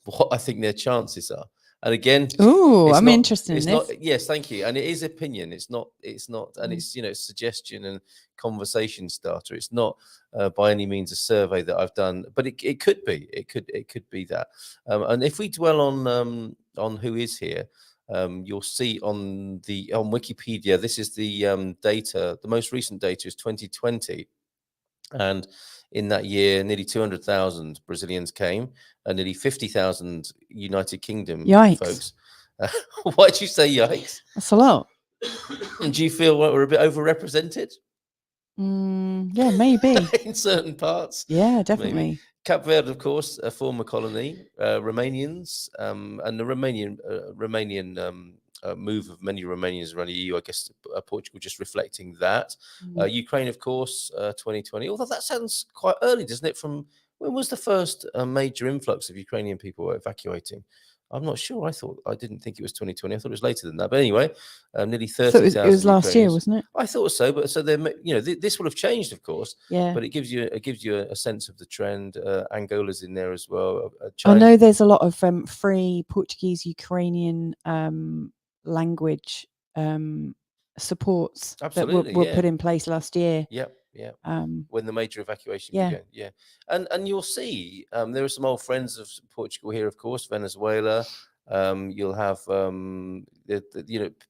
what I think their chances are. And again, I'm interested in this. Yes, thank you. And it is opinion. It's not, and it's suggestion and conversation starter. It's not by any means a survey that I've done, but it could be. It could be that. And if we dwell on who is here, you'll see on Wikipedia. This is the data. The most recent data is 2020, and in that year, nearly 200,000 Brazilians came, and nearly 50,000 United Kingdom folks. Why'd you say yikes? That's a lot. Do you feel like we're a bit overrepresented? Yeah, maybe. In certain parts. Yeah, definitely. Maybe. Cape Verde, of course, a former colony. Romanians, and the Romanian move of many Romanians around the EU, I guess Portugal just reflecting that. Ukraine, of course, 2020. Although that sounds quite early, doesn't it? From when was the first major influx of Ukrainian people evacuating? I'm not sure. I didn't think it was 2020. I thought it was later than that. But anyway, nearly So 30,000. it was last year, Ukrainians. wasn't it? I thought so, but so this will have changed, of course. Yeah. But it gives you a sense of the trend. Angola's in there as well. I know there's a lot of free Portuguese Ukrainian language supports Absolutely, that were put in place last year. Yep. When the major evacuation began. Yeah. And you'll see there are some old friends of Portugal here, of course, Venezuela. You'll have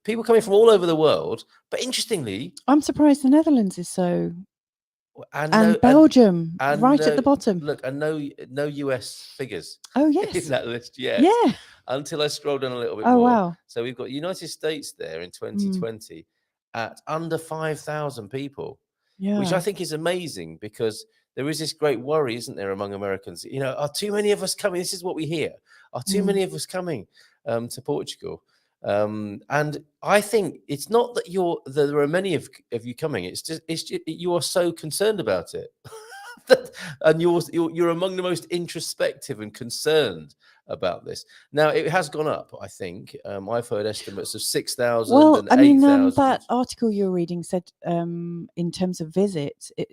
people coming from all over the world. But interestingly, I'm surprised the Netherlands is so, and Belgium right at the bottom. Look, and no US figures. Oh yes, in that list. Yeah. Until I scroll down a little bit more. Oh wow. So we've got United States there in 2020 at under 5,000 people. Yeah. Which I think is amazing, because there is this great worry, isn't there, among Americans? Are too many of us coming? This is what we hear. Are too many of us coming to Portugal? And I think it's not that there are many of you coming. It's just you are so concerned about it, and you're among the most introspective and concerned about this. Now it has gone up. I think I've heard estimates of 6,000. Well, and I mean, 8,000. that article you're reading said in terms of visits, it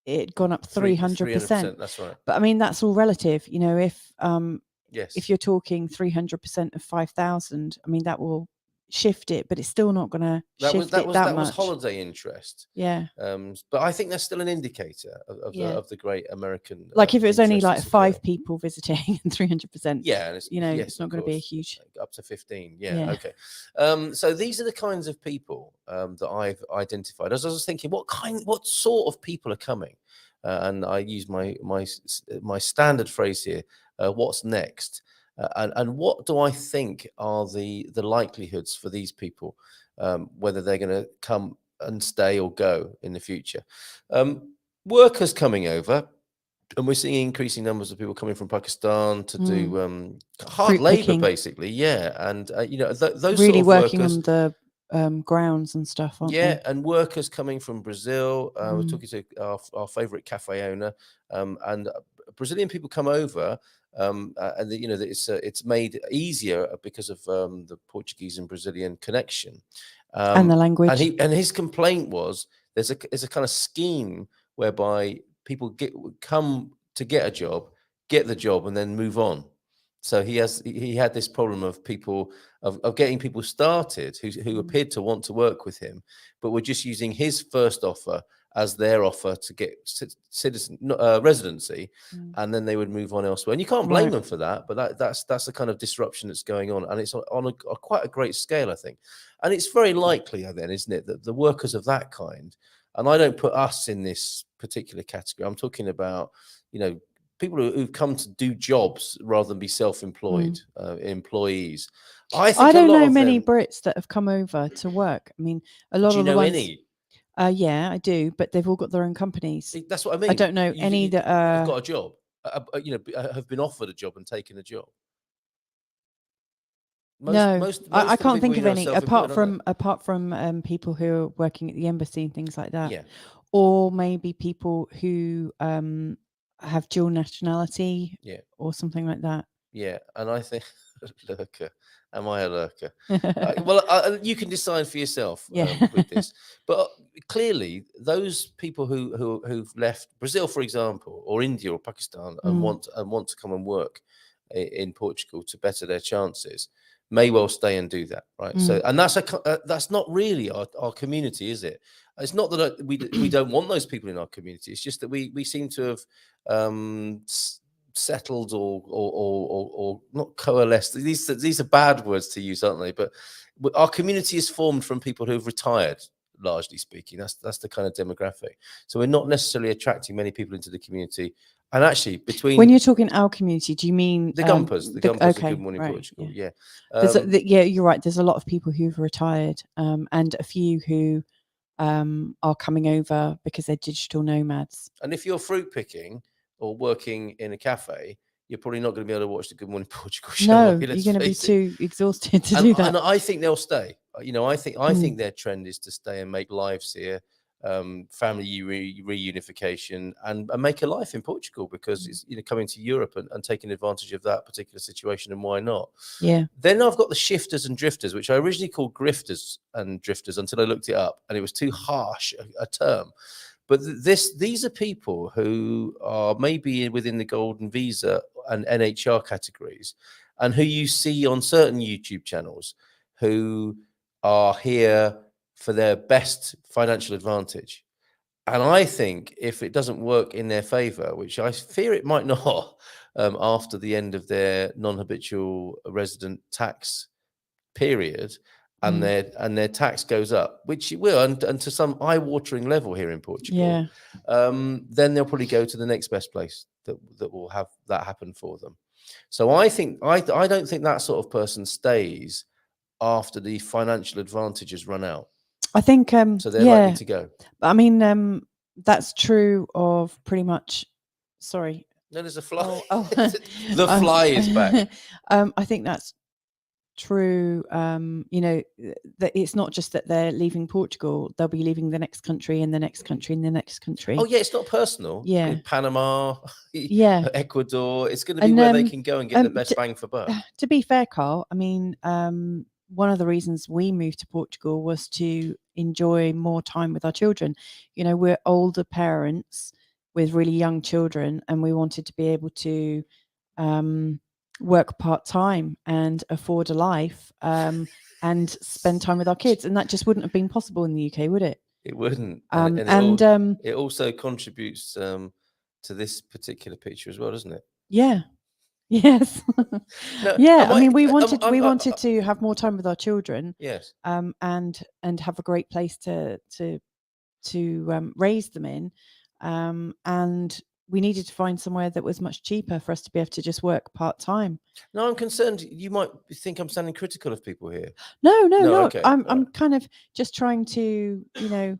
had gone up 300%. That's right. But I mean, that's all relative. Yes. If you're talking 300% of 5,000, I mean, that will shift it, but it's still not going to shift that much. That was holiday interest. Yeah. But I think that's still an indicator of the great American. Like if it was only like 5 there. people visiting and 300%. Yeah, and it's not going to be a huge. Up to 15. Yeah. Okay. So these are the kinds of people that I've identified. As I was thinking, what sort of people are coming? And I use my standard phrase here. What's next? And what do I think are the likelihoods for these people, whether they're going to come and stay or go in the future? Workers coming over, and we're seeing increasing numbers of people coming from Pakistan to do hard labor, basically. Yeah, and those really sort of working workers, on the grounds and stuff, aren't they? and workers coming from Brazil. We're talking to our favorite cafe owner, and Brazilian people come over. And it's made easier because of the Portuguese and Brazilian connection, and the language. And his complaint was there's a kind of scheme whereby people come to get a job, get the job, and then move on. So he had this problem of people of getting people started who appeared to want to work with him, but were just using his first offer as their offer to get residency, and then they would move on elsewhere. And you can't blame them for that, but that's the kind of disruption that's going on, and it's on quite a great scale, I think. And it's very likely, then, isn't it, that the workers of that kind, and I don't put us in this particular category. I'm talking about people who've come to do jobs rather than be self-employed employees. I don't know many Brits that have come over to work. I mean, a lot of the ones. Any? Yeah, I do, but they've all got their own companies. That's what I mean. I don't know any that have got a job, have been offered a job and taken a job. Most I can't think of any apart from people who are working at the embassy and things like that. Yeah. Or maybe people who have dual nationality. Yeah. Or something like that. Yeah, and I think lurker. Am I a lurker? You can decide for yourself with this. But clearly, those people who've left Brazil, for example, or India or Pakistan, and want to come and work in Portugal to better their chances, may well stay and do that, right? So, and that's not really our community, is it? It's not that we don't want those people in our community. It's just that we seem to have settled or not coalesced. These are bad words to use, aren't they? But our community is formed from people who've retired, largely speaking. That's the kind of demographic. So we're not necessarily attracting many people into the community. And actually, when you're talking our community, do you mean the Gumpers? The Gumpers of Good Morning Portugal. Yeah. You're right. There's a lot of people who've retired, and a few who are coming over because they're digital nomads. And if you're fruit picking or working in a cafe, you're probably not going to be able to watch the Good Morning Portugal show. No, you're going to be too exhausted to do that. And I think they'll stay. I think their trend is to stay and make lives here. family reunification, and make a life in Portugal, because it's, you know, coming to Europe and taking advantage of that particular situation, and why not? Yeah. Then I've got the shifters and drifters, which I originally called grifters and drifters until I looked it up, and it was too harsh a term. But these are people who are maybe within the golden visa and NHR categories, and who you see on certain YouTube channels, who are here for their best financial advantage. And I think if it doesn't work in their favor, which I fear it might not, after the end of their non-habitual resident tax period, and their tax goes up, which it will, and to some eye-watering level here in Portugal, then they'll probably go to the next best place that will have that happen for them. So I think I don't think that sort of person stays after the financial advantage has run out. I think So they're likely to go. I mean, that's true of pretty much. Sorry. No, there's a fly. Oh. The fly is back. I think that's true. You know, that it's not just that they're leaving Portugal; they'll be leaving the next country and the next country and the next country. Oh yeah, it's not personal. Yeah, in Panama, Ecuador. It's going to be where they can go and get the best bang for buck. To be fair, Carl, I mean, one of the reasons we moved to Portugal was to enjoy more time with our children. You know, we're older parents with really young children, and we wanted to be able to work part-time and afford a life, and spend time with our kids, and that just wouldn't have been possible in the UK, would it? It wouldn't. It also contributes to this particular picture as well, doesn't it? Yeah. Yes. No, yeah. I mean, we wanted to have more time with our children. Yes. And have a great place to raise them in. And we needed to find somewhere that was much cheaper for us to be able to just work part-time. No, I'm concerned. You might think I'm sounding critical of people here. No. Okay. I'm kind of just trying to, you know,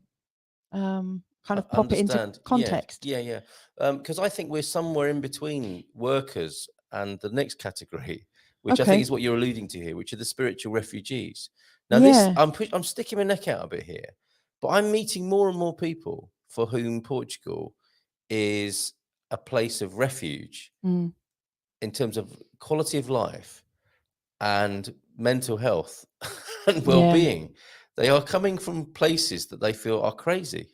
kind of pop it into context. Yeah. Because I think we're somewhere in between workers and the next category, which I think is what you're alluding to here, which are the spiritual refugees. Now, I'm sticking my neck out a bit here, but I'm meeting more and more people for whom Portugal is a place of refuge in terms of quality of life and mental health and well-being. They are coming from places that they feel are crazy.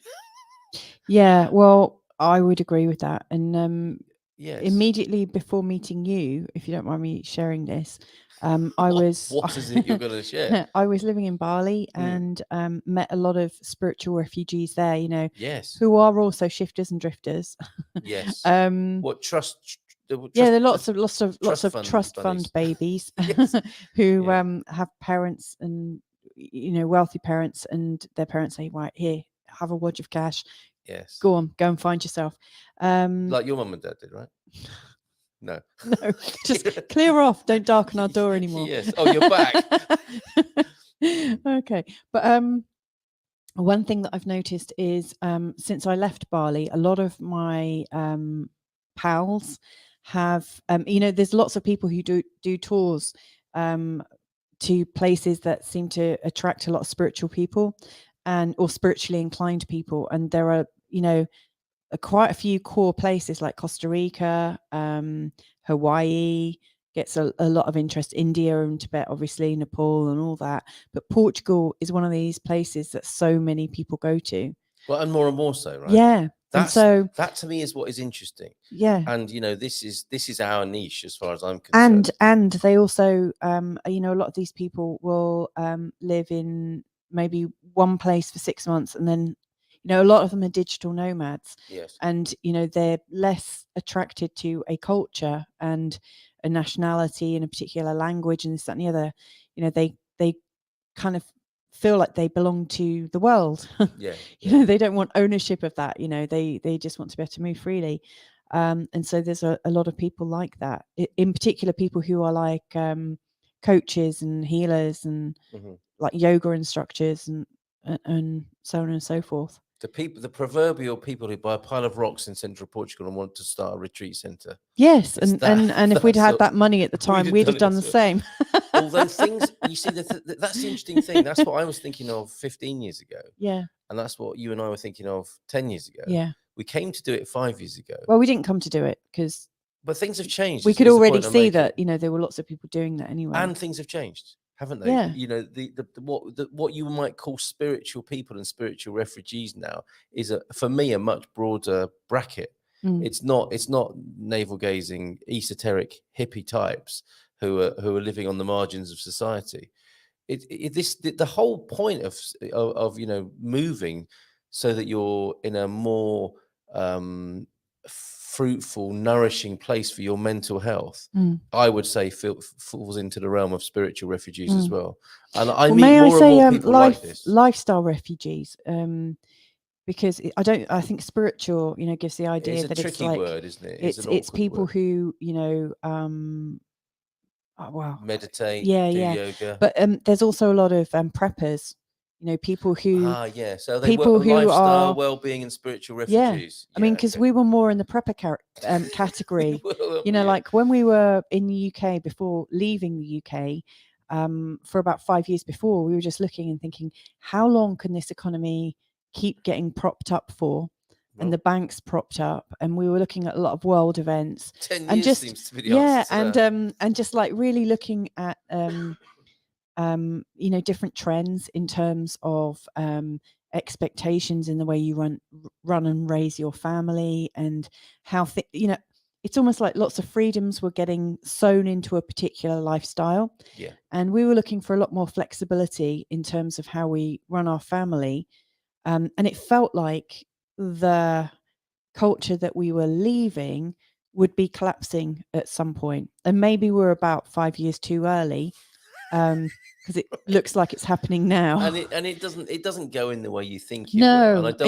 Yeah, well, I would agree with that. And immediately before meeting you, if you don't mind me sharing this, what is it you're going to share? I was living in Bali and met a lot of spiritual refugees there, you know, who are also shifters and drifters. Yes. What trust? There are lots of trust fund babies who have parents and, you know, wealthy parents, and their parents say, right, here, have a wad of cash. Yes. Go on, go and find yourself. Like your mum and dad did, right? No, just clear off. Don't darken our door anymore. Yes. Oh, you're back. Okay. But one thing that I've noticed is since I left Bali, a lot of my pals have, you know, there's lots of people who do tours to places that seem to attract a lot of spiritual people or spiritually inclined people. And there are, you know, quite a few core places like Costa Rica, Hawaii gets a lot of interest, India and Tibet, obviously, Nepal and all that. But Portugal is one of these places that so many people go to. Well, and more so, right? Yeah. That to me is what is interesting. Yeah. And, you know, this is our niche as far as I'm concerned. And they also, you know, a lot of these people will live in maybe one place for 6 months, and then, you know, a lot of them are digital nomads. Yes. And, you know, they're less attracted to a culture and a nationality and a particular language and this, that, and the other. You know, they kind of feel like they belong to the world. Yeah. You know, they don't want ownership of that. You know, they just want to be able to move freely. And so there's a lot of people like that. In particular, people who are like coaches and healers and like yoga instructors and so on and so forth. the proverbial people who buy a pile of rocks in central Portugal and want to start a retreat centre. Yes, It's and if we'd had that money at the time, we'd have done the same. Although things, you see, that's the interesting thing. That's what I was thinking of 15 years ago. Yeah. And that's what you and I were thinking of 10 years ago. Yeah. We came to do it 5 years ago. Well, we didn't come to do it because. But things have changed. We could already see that, there were lots of people doing that anyway. And things have changed, haven't they? Yeah. What you might call spiritual people and spiritual refugees now is for me a much broader bracket. It's not navel gazing, esoteric hippie types who are living on the margins of society. The whole point of moving so that you're in a more fruitful, nourishing place for your mental health, I would say falls into the realm of spiritual refugees as well. And I meet more and more people like this. Lifestyle refugees, because I think spiritual, gives the idea that it's like word, isn't it? It's people word. who, meditate, do yoga. But there's also a lot of preppers. People who so people who lifestyle, are well-being and spiritual refugees. I mean, because we were more in the prepper category. Like when we were in the UK before leaving the UK, for about 5 years before, we were just looking and thinking, how long can this economy keep getting propped up for? And the banks propped up, and we were looking at a lot of world events. 10 years and just seems to be the answer to that. And just like really looking at different trends in terms of expectations in the way you run and raise your family, and how it's almost like lots of freedoms were getting sewn into a particular lifestyle. Yeah. And we were looking for a lot more flexibility in terms of how we run our family. And it felt like the culture that we were leaving would be collapsing at some point. And maybe we're about 5 years too early. Because it looks like it's happening now, and it doesn't go in the way you think. No, and I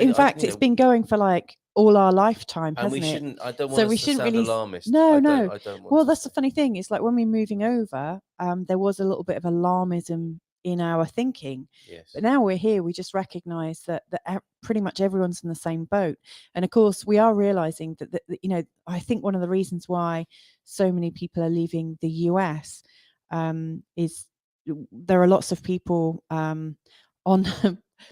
in fact, it's been going for like all our lifetime, hasn't and we it? shouldn't. I don't want us to sound alarmist. No. I don't want. Well, that's the funny thing. It's like when we're moving over, there was a little bit of alarmism in our thinking. Yes. But now we're here, we just recognise that pretty much everyone's in the same boat. And of course, we are realising that I think one of the reasons why so many people are leaving the US is there are lots of people on,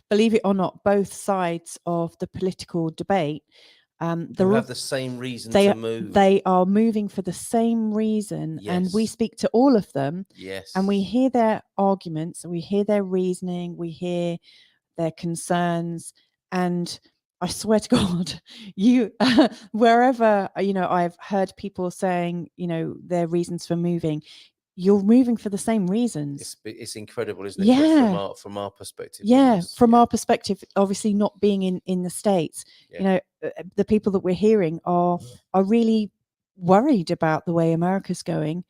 believe it or not, both sides of the political debate. They have the same reason to move. They are moving for the same reason, yes. And we speak to all of them. Yes. And we hear their arguments, and we hear their reasoning, we hear their concerns, and I swear to God, wherever I've heard people saying their reasons for moving. You're moving for the same reasons. It's incredible, isn't it? Yeah. From our perspective. Yeah, from our perspective, obviously not being in the States, the people that we're hearing are really worried about the way America's going.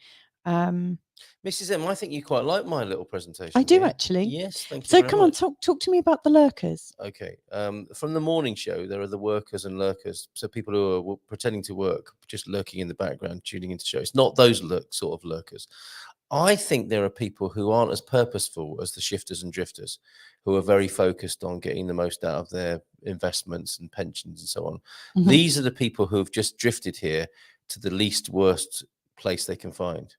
Mrs. M, I think you quite like my little presentation. I do actually. Yes, thank you. So come on, talk to me about the lurkers. Okay. From the morning show, there are the workers and lurkers. So people who are pretending to work, just lurking in the background, tuning into shows. Not those sort of lurkers. I think there are people who aren't as purposeful as the shifters and drifters, who are very focused on getting the most out of their investments and pensions and so on. Mm-hmm. These are the people who have just drifted here to the least worst place they can find.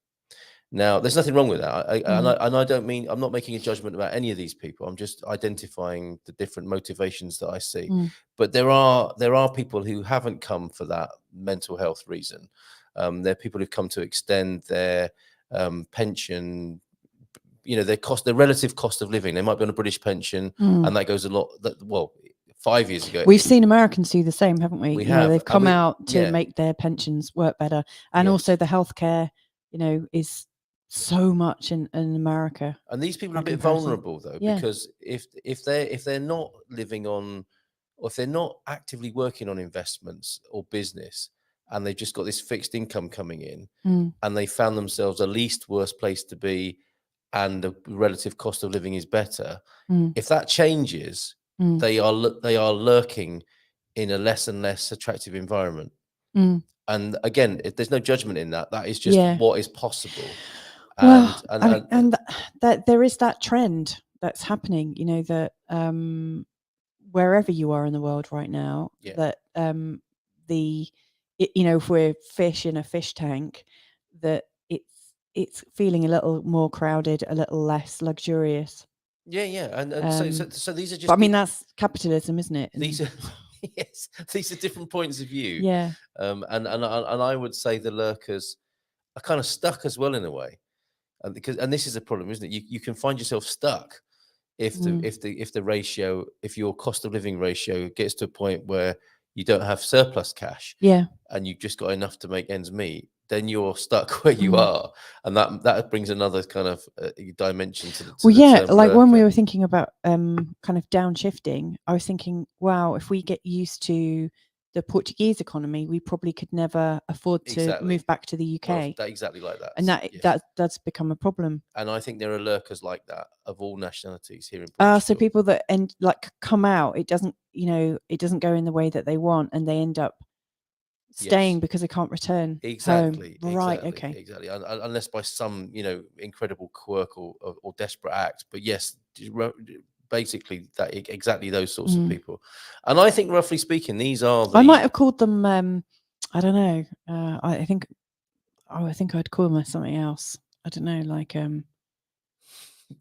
Now, there's nothing wrong with that. And I don't mean, I'm not making a judgment about any of these people. I'm just identifying the different motivations that I see. But there are people who haven't come for that mental health reason. There are people who've come to extend their pension, their relative cost of living. They might be on a British pension, and that goes a lot. 5 years ago, we've seen Americans do the same, haven't we? We have. They've come out to make their pensions work better, and also the healthcare, is so much in America. And these people are a bit vulnerable though, because if they're not living on, or if they're not actively working on investments or business, and they've just got this fixed income coming in, and they found themselves a least worst place to be, and the relative cost of living is better. If that changes, they are lurking in a less and less attractive environment. And again, there's no judgment in that. That is just what is possible. And that there is that trend that's happening, that wherever you are in the world right now, Yeah. that if we're fish in a fish tank, that it's feeling a little more crowded, a little less luxurious. Yeah, and so these are just. But I mean, that's capitalism, isn't it? These are yes, these are different points of view. Yeah. And I would say the lurkers are kind of stuck as well in a way, and this is a problem, isn't it? You can find yourself stuck if the ratio, if your cost of living ratio gets to a point where you don't have surplus cash, Yeah. and you've just got enough to make ends meet, then you're stuck where you are, and that brings another kind of dimension to the term like when we lurker. were thinking about kind of downshifting, I was thinking, wow, if we get used to the Portuguese economy, we probably could never afford to move back to the UK. Well, exactly like that, and that's become a problem. And I think there are lurkers like that of all nationalities here in Portugal. So people that come out, it doesn't go in the way that they want, and they end up staying because they can't return home. Right. Okay. Exactly. Unless by some incredible quirk or desperate act. But yes, basically that exactly those sorts of people. And I think, roughly speaking, these are the. I might have called them. I don't know. I think I'd call them something else. I don't know, like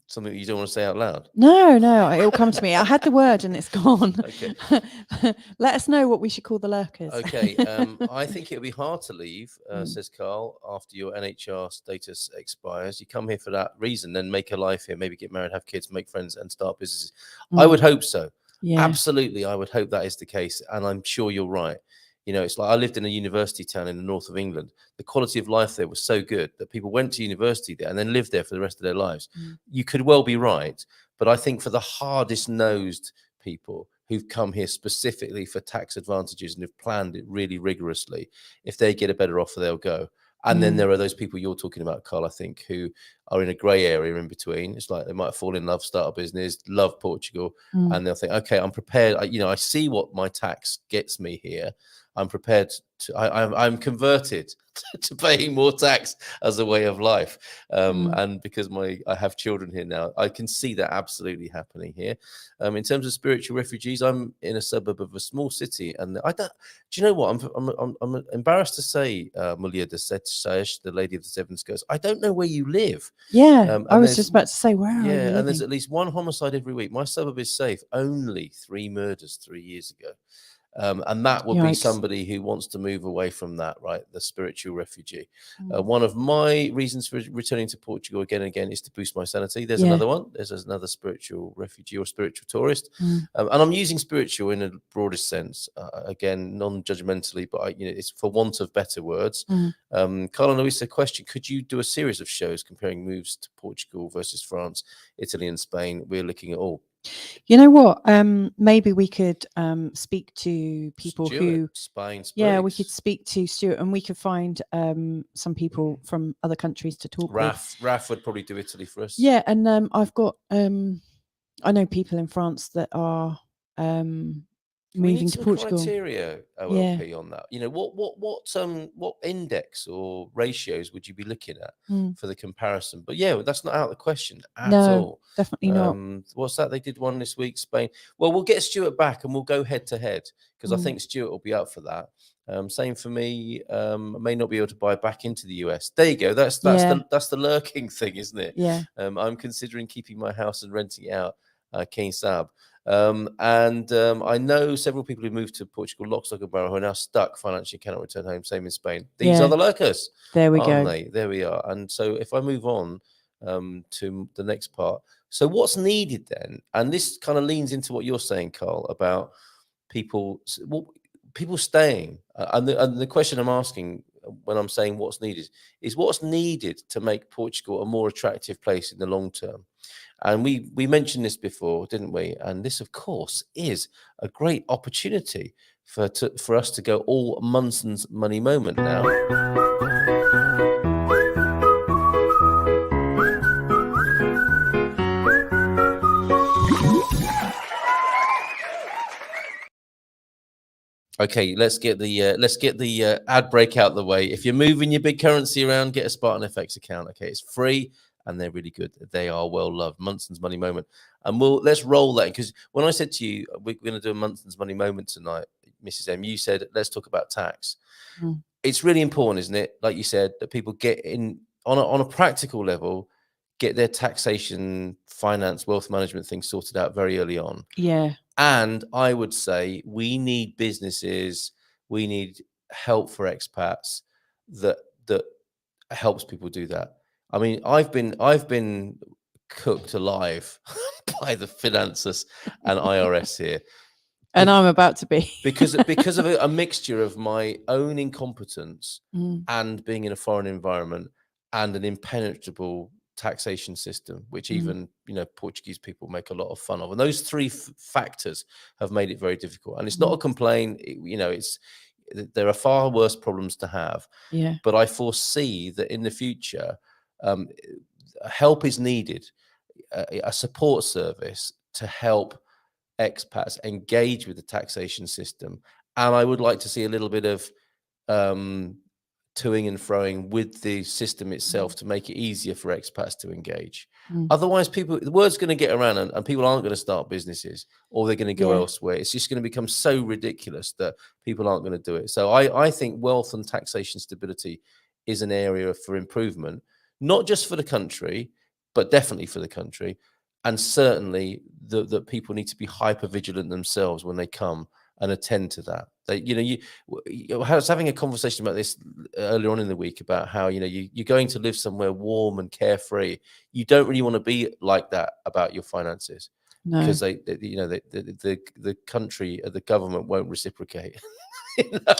something that you don't want to say out loud. No, it'll come to me. I had the word and it's gone. Okay. Let us know what we should call the lurkers. Okay. I think it'll be hard to leave, says Carl, after your NHR status expires. You come here for that reason, then make a life here, maybe get married, have kids, make friends, and start businesses. I would hope so. Yeah. Absolutely. I would hope that is the case. And I'm sure you're right. It's like I lived in a university town in the north of England. The quality of life there was so good that people went to university there and then lived there for the rest of their lives. You could well be right. But I think for the hardest nosed people who've come here specifically for tax advantages and have planned it really rigorously, if they get a better offer, they'll go. And then there are those people you're talking about, Carl, I think, who are in a grey area in between. It's like they might fall in love, start a business, love Portugal, and they'll think, okay, I'm prepared. I see what my tax gets me here. I'm prepared to. I'm converted to paying more tax as a way of life, and because I have children here now, I can see that absolutely happening here. In terms of spiritual refugees, I'm in a suburb of a small city, and I don't. Do you know what? I'm embarrassed to say, Mulher de Sete Seias, the lady of the seven skirts. I don't know where you live. Yeah, I was just about to say, where are you living? And there's at least one homicide every week. My suburb is safe. Only 3 murders 3 years ago. And that would be somebody who wants to move away from that, right? The spiritual refugee. One of my reasons for returning to Portugal again and again is to boost my sanity. There's another one. There's another spiritual refugee or spiritual tourist. And I'm using spiritual in a broadest sense, again, non-judgmentally, but it's for want of better words. Carl and Luisa, question, could you do a series of shows comparing moves to Portugal versus France, Italy and Spain? We're looking at all. You know what? Maybe we could speak to people who Spain. Yeah, we could speak to Stuart, and we could find some people from other countries to talk with. Raf would probably do Italy for us. Yeah, and I've got I know people in France that are moving to Portugal. Criteria OLP on that. What index or ratios would you be looking at for the comparison? But yeah, that's not out of the question at all. Definitely not. What's that? They did one this week, Spain. Well, we'll get Stuart back and we'll go head to head because I think Stuart will be up for that. Same for me. I may not be able to buy back into the US. There you go. That's the lurking thing, isn't it? Yeah. I'm considering keeping my house and renting it out. King Sab. I know several people who moved to Portugal, lock, stock and barrel, who are now stuck financially, cannot return home. Same in Spain. These are the lurkers. There we go. There we are. And so if I move on to the next part. So what's needed then? And this kind of leans into what you're saying, Carl, about people staying. And the question I'm asking when I'm saying what's needed is what's needed to make Portugal a more attractive place in the long term. And we mentioned this before, didn't we? And this, of course, is a great opportunity for us to go all Munson's money moment now. Okay, let's get the ad break out the way. If you're moving your big currency around, get a Spartan FX account. Okay, it's free and they're really good. They are well loved. Munson's Money Moment, and let's roll that, because when I said to you we're going to do a Munson's Money Moment tonight, Mrs. M, you said let's talk about tax. It's really important, isn't it? Like you said, that people get in on a practical level, get their taxation, finance, wealth management things sorted out very early on. Yeah. And I would say we need businesses, we need help for expats that helps people do that. I mean, I've been cooked alive by the finances and IRS here. And I'm about to be. because of a mixture of my own incompetence and being in a foreign environment and an impenetrable taxation system, which even Portuguese people make a lot of fun of, and those three factors have made it very difficult. And it's not a complaint, there are far worse problems to have. Yeah. But I foresee that in the future, help is needed, a support service to help expats engage with the taxation system. And I would like to see a little bit of toing and froing with the system itself to make it easier for expats to engage. Otherwise, the word's going to get around, and people aren't going to start businesses, or they're going to go elsewhere. It's just going to become so ridiculous that people aren't going to do it. So I think wealth and taxation stability is an area for improvement, not just for the country, but definitely for the country. And certainly that people need to be hyper vigilant themselves when they come and attend to that. I was having a conversation about this earlier on in the week about how, you're going to live somewhere warm and carefree. You don't really want to be like that about your finances, because the country, the government won't reciprocate.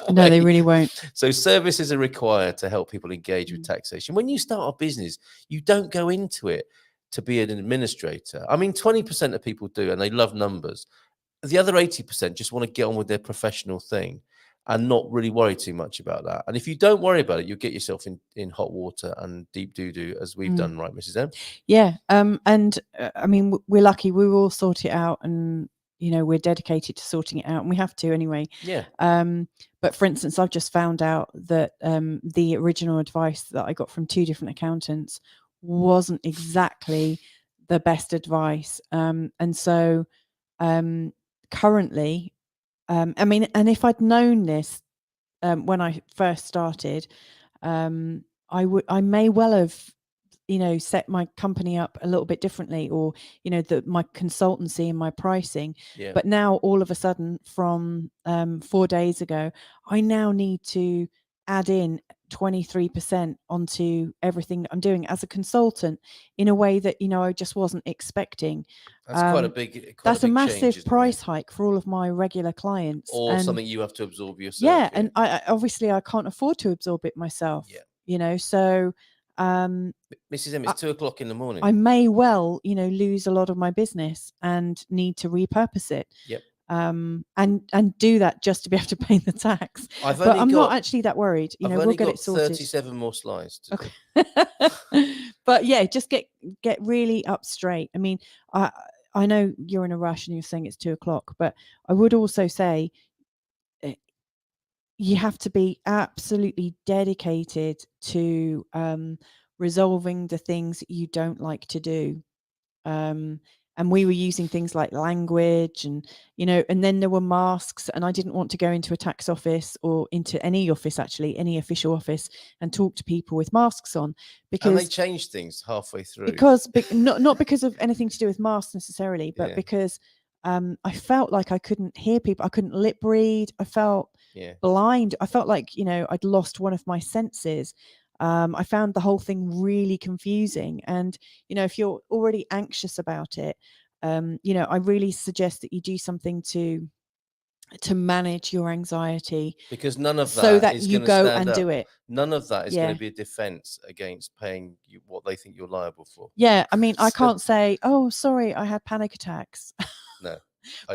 No, they really won't. So services are required to help people engage with taxation. When you start a business, you don't go into it to be an administrator. I mean, 20% of people do, and they love numbers. The other 80% just want to get on with their professional thing and not really worry too much about that. And if you don't worry about it, you'll get yourself in hot water and deep doo-doo, as we've done, right, Mrs. M? Yeah. I mean, we're lucky. We will sort it out, and we're dedicated to sorting it out, and we have to anyway. Yeah. But for instance, I've just found out that the original advice that I got from 2 different accountants wasn't exactly the best advice. And so currently, I mean, and if I'd known this when I first started, I may well have set my company up a little bit differently, or my consultancy and my pricing. But now all of a sudden, from 4 days ago, I now need to add in 23% onto everything that I'm doing as a consultant in a way that I just wasn't expecting. That's quite a big that's a massive massive price hike for all of my regular clients, or something you have to absorb yourself. Yeah, and I obviously I can't afford to absorb it myself. So Mrs. M, it's 2 o'clock in the morning. I may well lose a lot of my business and need to repurpose it. And do that just to be able to pay the tax. But I'm not actually that worried. We'll get it sorted. 37 more slides to do. But yeah, just get really up straight. I mean, I know you're in a rush and you're saying it's 2 o'clock, but I would also say you have to be absolutely dedicated to resolving the things that you don't like to do. And we were using things like language and then there were masks, and I didn't want to go into a tax office or into any office, actually, any official office, and talk to people with masks on, because and they changed things halfway through. Because not because of anything to do with masks necessarily, but because I felt like I couldn't hear people. I couldn't lip read. I felt blind. I felt like, I'd lost one of my senses. I found the whole thing really confusing. And, if you're already anxious about it, I really suggest that you do something to manage your anxiety. Because none of that so that is you go and do it. None of that is going to be a defense against paying you what they think you're liable for. Yeah. I mean, I can't say, oh, sorry, I had panic attacks. No.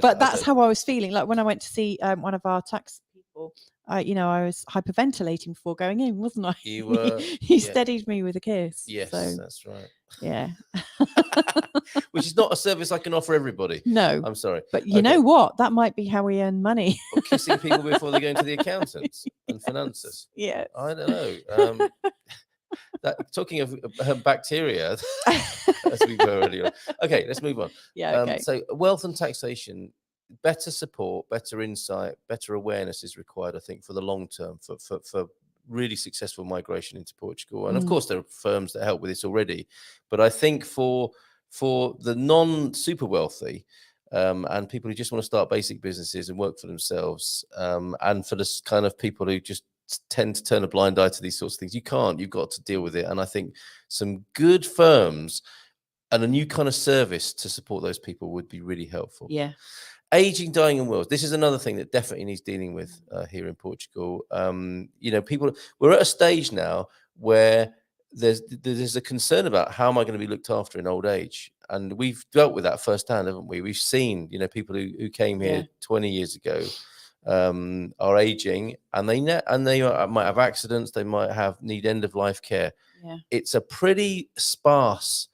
But that's how I was feeling. Like when I went to see one of our tax people, I was hyperventilating before going in, wasn't I? You were. He steadied me with a kiss. Yes, so, that's right. Yeah. Which is not a service I can offer everybody. No. I'm sorry. But you know what? That might be how we earn money. Or kissing people before they go into the accountants and finances. Yeah. I don't know. that talking of bacteria, as we were earlier. Okay, let's move on. Yeah. Okay. So wealth and taxation, better support, better insight, better awareness is required, I think, for the long term for really successful migration into Portugal. And of course, there are firms that help with this already, but I think for the non-super wealthy, and people who just want to start basic businesses and work for themselves, and for this kind of people who just tend to turn a blind eye to these sorts of things, you've got to deal with it. And I think some good firms and a new kind of service to support those people would be really helpful. Yeah. Aging, dying, and wills. This is another thing that definitely needs dealing with here in Portugal. We're at a stage now where there's a concern about how am I going to be looked after in old age, and we've dealt with that firsthand, haven't we? We've seen, people who came here 20 years ago are aging, and they might have accidents, they might need end of life care. Yeah. It's a pretty sparse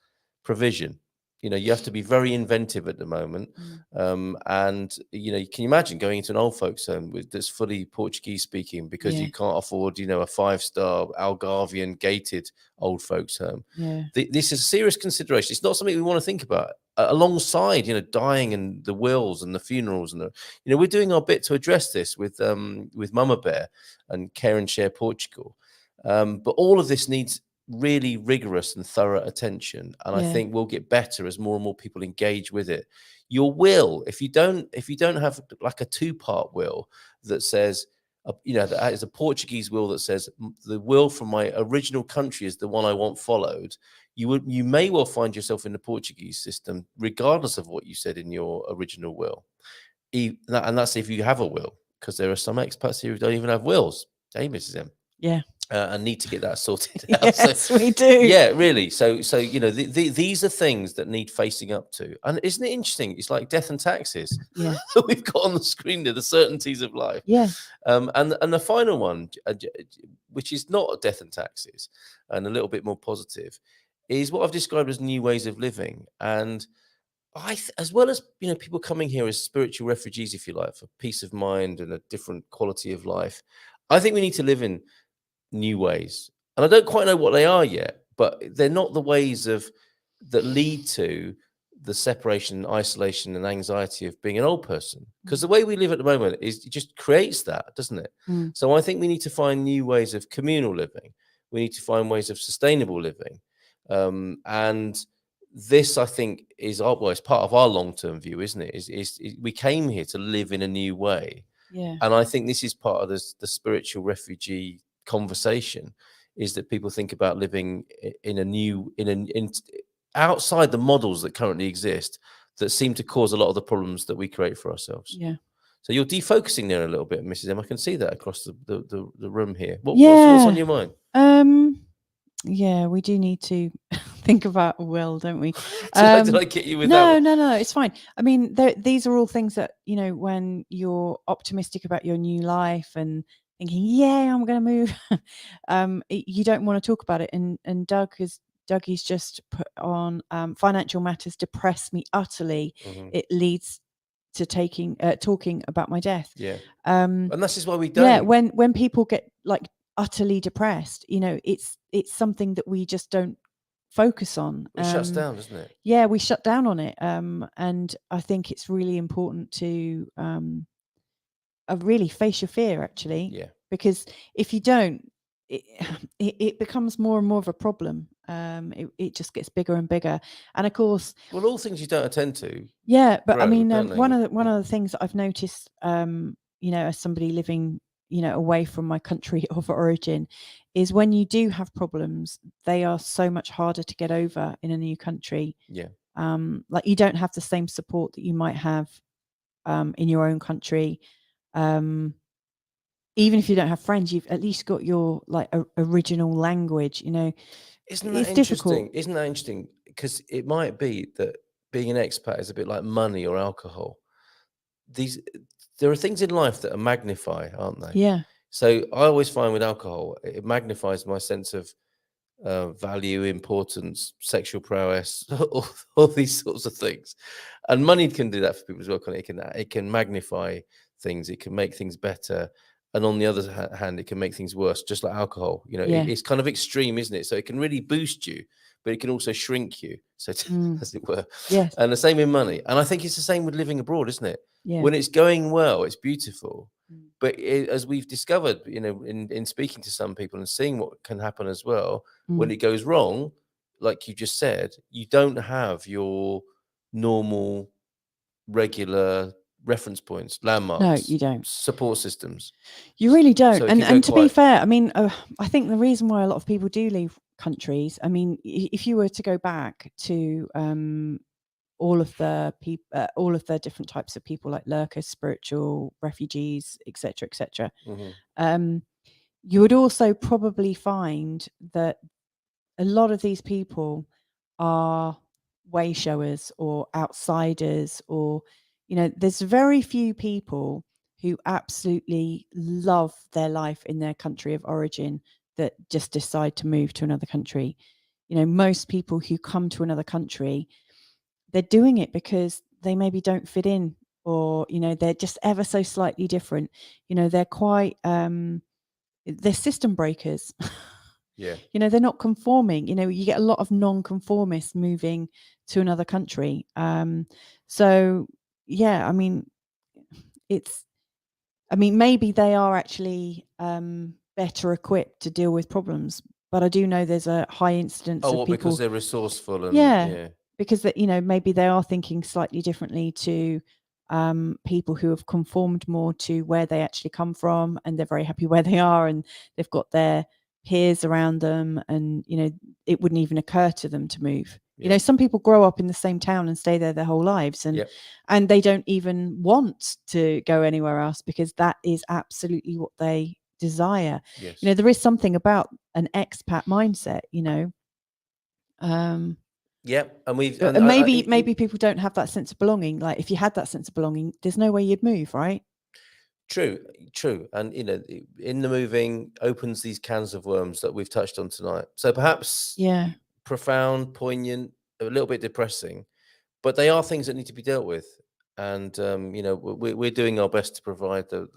provision. You have to be very inventive at the moment. And can you imagine going into an old folks home that's fully Portuguese speaking because you can't afford, a 5-star Algarvian gated old folks home. Yeah. This is a serious consideration. It's not something we want to think about alongside, dying and the wills and the funerals and we're doing our bit to address this with Mama Bear and Care and Share Portugal. But all of this needs really rigorous and thorough attention, and I think we'll get better as more and more people engage with it. Your will, if you don't have like a 2-part will that says that is a Portuguese will that says the will from my original country is the one I want followed, you may well find yourself in the Portuguese system regardless of what you said in your original will, and that's if you have a will, because there are some expats here who don't even have wills. Hey, Mrs. M. Yeah. And need to get that sorted out. Yes, we do. Yeah, really. So these are things that need facing up to. And isn't it interesting? It's like death and taxes. Yeah. that we've got on the screen there, the certainties of life. Yeah. And the final one, which is not death and taxes, and a little bit more positive, is what I've described as new ways of living. And as well as people coming here as spiritual refugees, if you like, for peace of mind and a different quality of life, I think we need to live in new ways, and I don't quite know what they are yet, but they're not the ways that lead to the separation, isolation, and anxiety of being an old person. Because the way we live at the moment it just creates that, doesn't it? So I think we need to find new ways of communal living. We need to find ways of sustainable living, and this, I think, is it's part of our long-term view, isn't it? Is we came here to live in a new way, and I think this is part of the spiritual refugee conversation, is that people think about living in outside the models that currently exist that seem to cause a lot of the problems that we create for ourselves. Yeah. So you're defocusing there a little bit, Mrs. M. I can see that across the room here. What's on your mind? Yeah, we do need to think about a will, don't we? Did I get you with that? No, it's fine. I mean, these are all things that, when you're optimistic about your new life and thinking, yeah, I'm going to move, you don't want to talk about it. And Dougie's just put on financial matters depress me utterly. It leads to talking about my death. Yeah. And this is why we don't. Yeah, when people get like utterly depressed, it's something that we just don't focus on. It shuts down, doesn't it? Yeah, we shut down on it. And I think it's really important to really face your fear, actually. Yeah. Because if you don't, it becomes more and more of a problem. It just gets bigger and bigger. And of course, well, all things you don't attend to. Yeah, but I mean, one of the things that I've noticed, as somebody living, away from my country of origin, is when you do have problems, they are so much harder to get over in a new country. Yeah. Like you don't have the same support that you might have in your own country. Even if you don't have friends, you've at least got your original language. Isn't that it's interesting? Difficult. Isn't that interesting? Because it might be that being an expat is a bit like money or alcohol. There are things in life that are magnify, aren't they? Yeah. So I always find with alcohol, it magnifies my sense of value, importance, sexual prowess, all these sorts of things. And money can do that for people as well. It can magnify things. It can make things better. and on the other hand, it can make things worse, just like alcohol. You know, Yeah. it's kind of extreme, isn't it? So it can really boost you, but it can also shrink you, so as it were. Yes. And the same in money. And I think it's the same with living abroad, isn't it? Yeah. When it's going well, it's beautiful. Mm. But as we've discovered, you know, in speaking to some people and seeing what can happen as well, when it goes wrong, like you just said, you don't have your normal, regular reference points, landmarks, you don't. support systems. You really don't. So it can go And to be quite- fair, I mean, I think the reason why a lot of people do leave countries, I mean, if you were to go back to all of the people, all of the different types of people like lurkers, spiritual refugees, etc., etc., you would also probably find that a lot of these people are way showers or outsiders, or, you know, there's very few people who absolutely love their life in their country of origin that just decide to move to another country. You know, most people who come to another country, they're doing it because they maybe don't fit in, or, you know, they're just ever so slightly different. You know, they're quite they're system breakers. Yeah. You know, they're not conforming. You know, you get a lot of non-conformists moving to another country. So yeah, I mean, maybe they are actually better equipped to deal with problems, but I do know there's a high incidence of people because they're resourceful and yeah. Because that, you know, maybe they are thinking slightly differently to people who have conformed more to where they actually come from, and they're very happy where they are, and they've got their peers around them, and, you know, it wouldn't even occur to them to move. You know, some people grow up in the same town and stay there their whole lives, and they don't even want to go anywhere else because that is absolutely what they desire. Yes. You know, there is something about an expat mindset, you know. Yep. And we've And maybe people don't have that sense of belonging. Like, if you had that sense of belonging, there's no way you'd move, right? True. And, you know, in the moving opens these cans of worms that we've touched on tonight. So perhaps profound, poignant, a little bit depressing, but they are things that need to be dealt with. And, you know, we're doing our best to provide the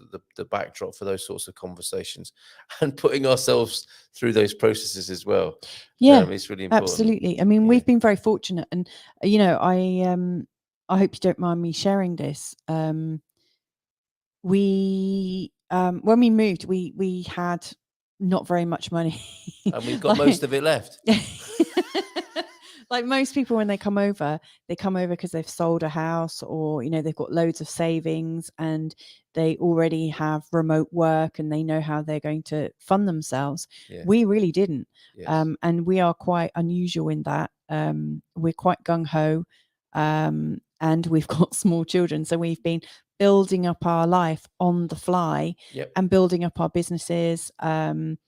backdrop for those sorts of conversations and putting ourselves through those processes as well. Yeah, it's really important. Absolutely. I mean, we've been very fortunate, and, you know, I hope you don't mind me sharing this. We when we moved, we had not very much money, and we've got most of it left. Like most people, when they come over because they've sold a house, or, you know, they've got loads of savings and they already have remote work and they know how they're going to fund themselves. We really didn't. And we are quite unusual in that. We're quite gung-ho, and we've got small children, so we've been building up our life on the fly, and building up our businesses, and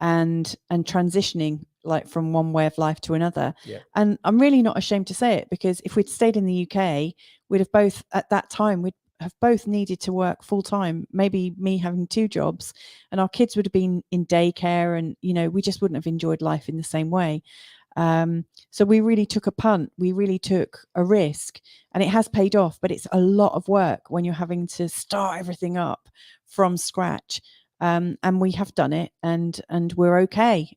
transitioning, like, from one way of life to another. And I'm really not ashamed to say it, because if we'd stayed in the UK, we'd have both, at that time, we'd have both needed to work full time, maybe me having 2 jobs, and our kids would have been in daycare, and, you know, we just wouldn't have enjoyed life in the same way. So we really took a punt, we really took a risk, and it has paid off, but it's a lot of work when you're having to start everything up from scratch. And we have done it, and we're okay.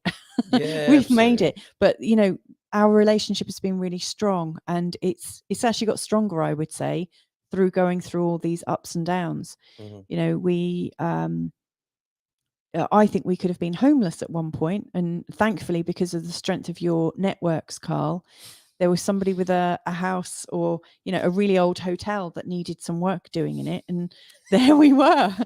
We've made it. But, you know, our relationship has been really strong, and it's actually got stronger, I would say, through going through all these ups and downs. You know, we I think we could have been homeless at one point, and thankfully, because of the strength of your networks, Carl, there was somebody with a house, or, you know, a really old hotel that needed some work doing in it, and there we were.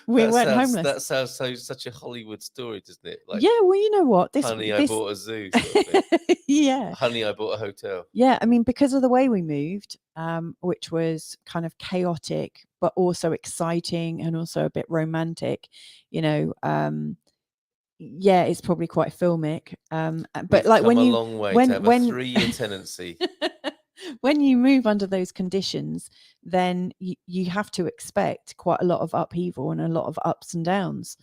We weren't homeless. That sounds such a Hollywood story, doesn't it? Like, yeah, well, you know what? I bought a zoo. Sort of thing. Yeah. Honey, I bought a hotel. Yeah, I mean, because of the way we moved, which was kind of chaotic, but also exciting and also a bit romantic, you know. Yeah, it's probably quite filmic. But like, when you, a long way to have a 3-year tenancy. When you move under those conditions, then you have to expect quite a lot of upheaval and a lot of ups and downs.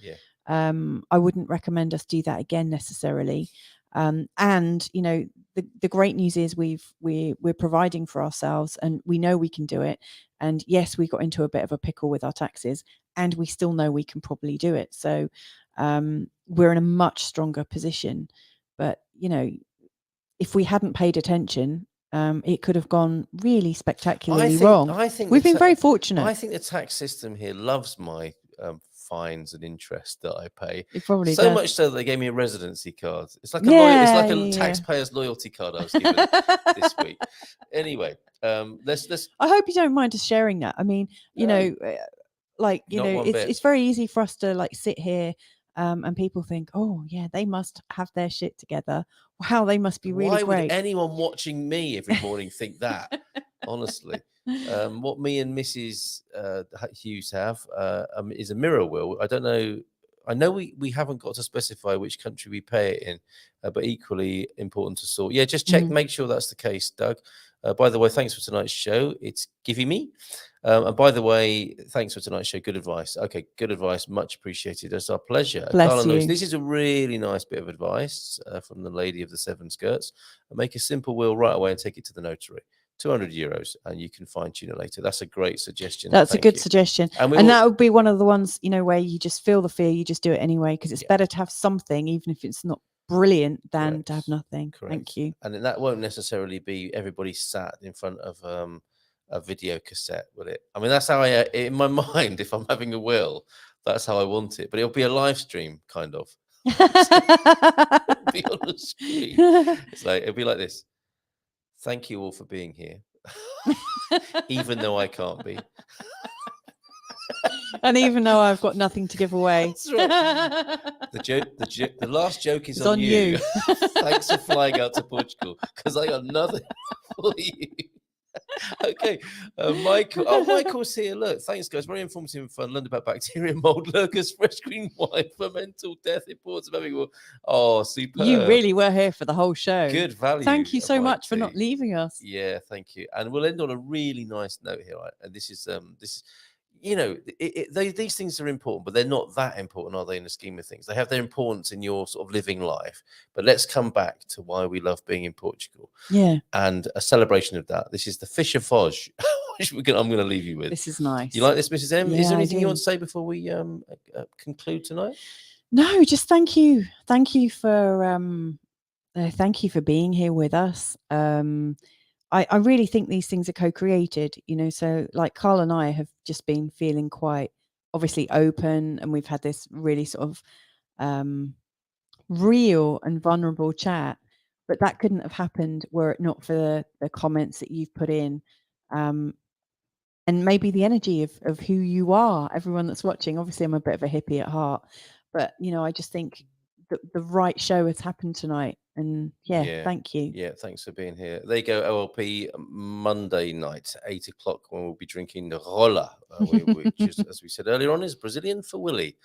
I wouldn't recommend us do that again necessarily. And you know, the great news is we're providing for ourselves, and we know we can do it. And yes, we got into a bit of a pickle with our taxes, and we still know we can probably do it. So we're in a much stronger position. But you know, if we hadn't paid attention, it could have gone really spectacularly wrong. I think We've been very fortunate. I think the tax system here loves my fines and interest that I pay. It probably so does. much so that they gave me a residency card. It's like a taxpayer's loyalty card I was given this week. Anyway, let's. I hope you don't mind us sharing that. I mean, you know, like you know, it's very easy for us to like sit here. And people think, oh yeah, they must have their shit together. Wow, they must be really great. Why would anyone watching me every morning think that? Honestly, what me and Mrs. Hughes have is a mirror will. I don't know. I know we haven't got to specify which country we pay it in, but equally important to sort. Yeah, just check, make sure that's the case, Doug. By the way, thanks for tonight's show. It's giving me. And by the way, thanks for tonight's show. Good advice. Okay, good advice. Much appreciated. It's our pleasure. Bless you. This is a really nice bit of advice from the lady of the 7 skirts. Make a simple will right away and take it to the notary. €200, and you can fine tune it later. That's a great suggestion. That's a good suggestion. And that would be one of the ones, you know, where you just feel the fear, you just do it anyway, because it's better to have something, even if it's not brilliant, than to have nothing. Correct. Thank you. And that won't necessarily be everybody sat in front of a video cassette, will it? I mean, that's how I, in my mind, if I'm having a will, that's how I want it. But it'll be a live stream, kind of. It'll be on the screen. It's like, it'll be like this. Thank you all for being here, even though I can't be. And even though I've got nothing to give away. That's right. The last joke is on you. Thanks for flying out to Portugal, because I got nothing for you. Okay, Michael's here. Look, thanks, guys. Very informative and fun. Learned about bacteria, mold, lurkers, fresh green wine, fermental death, imports of having. Oh, superb. You really were here for the whole show. Good value. Thank you so much for not leaving us. Yeah, thank you. And we'll end on a really nice note here. Right? And this is you know, these things are important, but they're not that important, are they, in the scheme of things? They have their importance in your sort of living life. But let's come back to why we love being in Portugal. Yeah. And a celebration of that. This is the Fisher Foz, which I'm going to leave you with. This is nice. You like this, Mrs. M? Yeah, is there anything you want to say before we conclude tonight? No, just thank you. Thank you for being here with us. I really think these things are co-created, you know, so like Carl and I have just been feeling quite obviously open, and we've had this really sort of real and vulnerable chat, but that couldn't have happened were it not for the comments that you've put in, and maybe the energy of who you are, everyone that's watching. Obviously, I'm a bit of a hippie at heart, but, you know, I just think the right show has happened tonight. And yeah, thank you. Yeah, thanks for being here. There you go, OLP, Monday night, 8 o'clock, when we'll be drinking the rola, which is, as we said earlier on, is Brazilian for Willie.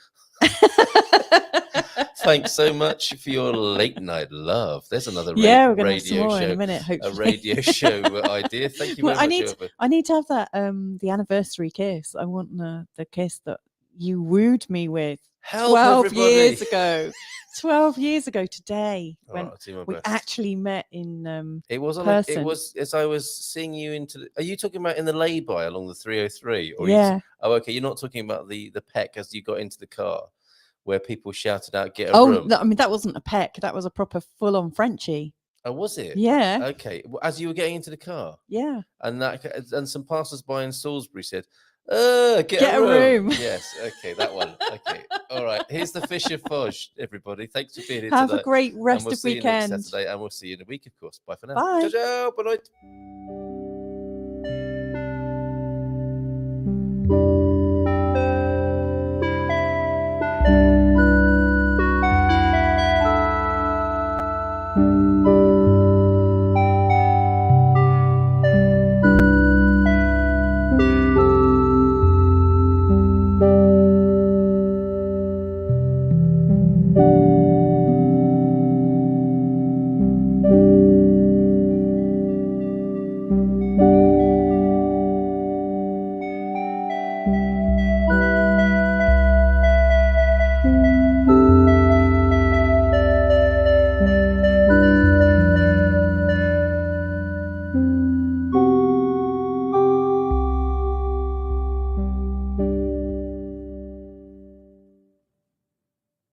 Thanks so much for your late night love. There's another radio show in a minute, hopefully. A radio show idea. Thank you very much. I need to have that the anniversary kiss. I want the kiss that you wooed me with 12 years ago. 12 years ago today, when we actually met in it was person. It was as I was seeing you into are you talking about in the lay-by along the 303? Or okay, you're not talking about the peck as you got into the car where people shouted out, get a room. I mean, that wasn't a peck, that was a proper full-on Frenchie. Oh, was it? Yeah. Okay, as you were getting into the car. Yeah. And some passers-by in Salisbury said, get a room. Yes, okay, that one. Okay, all right. Here's the Fisher Foz, everybody. Thanks for being here Have today. a great rest of weekend. You next Saturday, and we'll see you in a week, of course. Bye for now. Bye. Ciao, ciao. Bye night.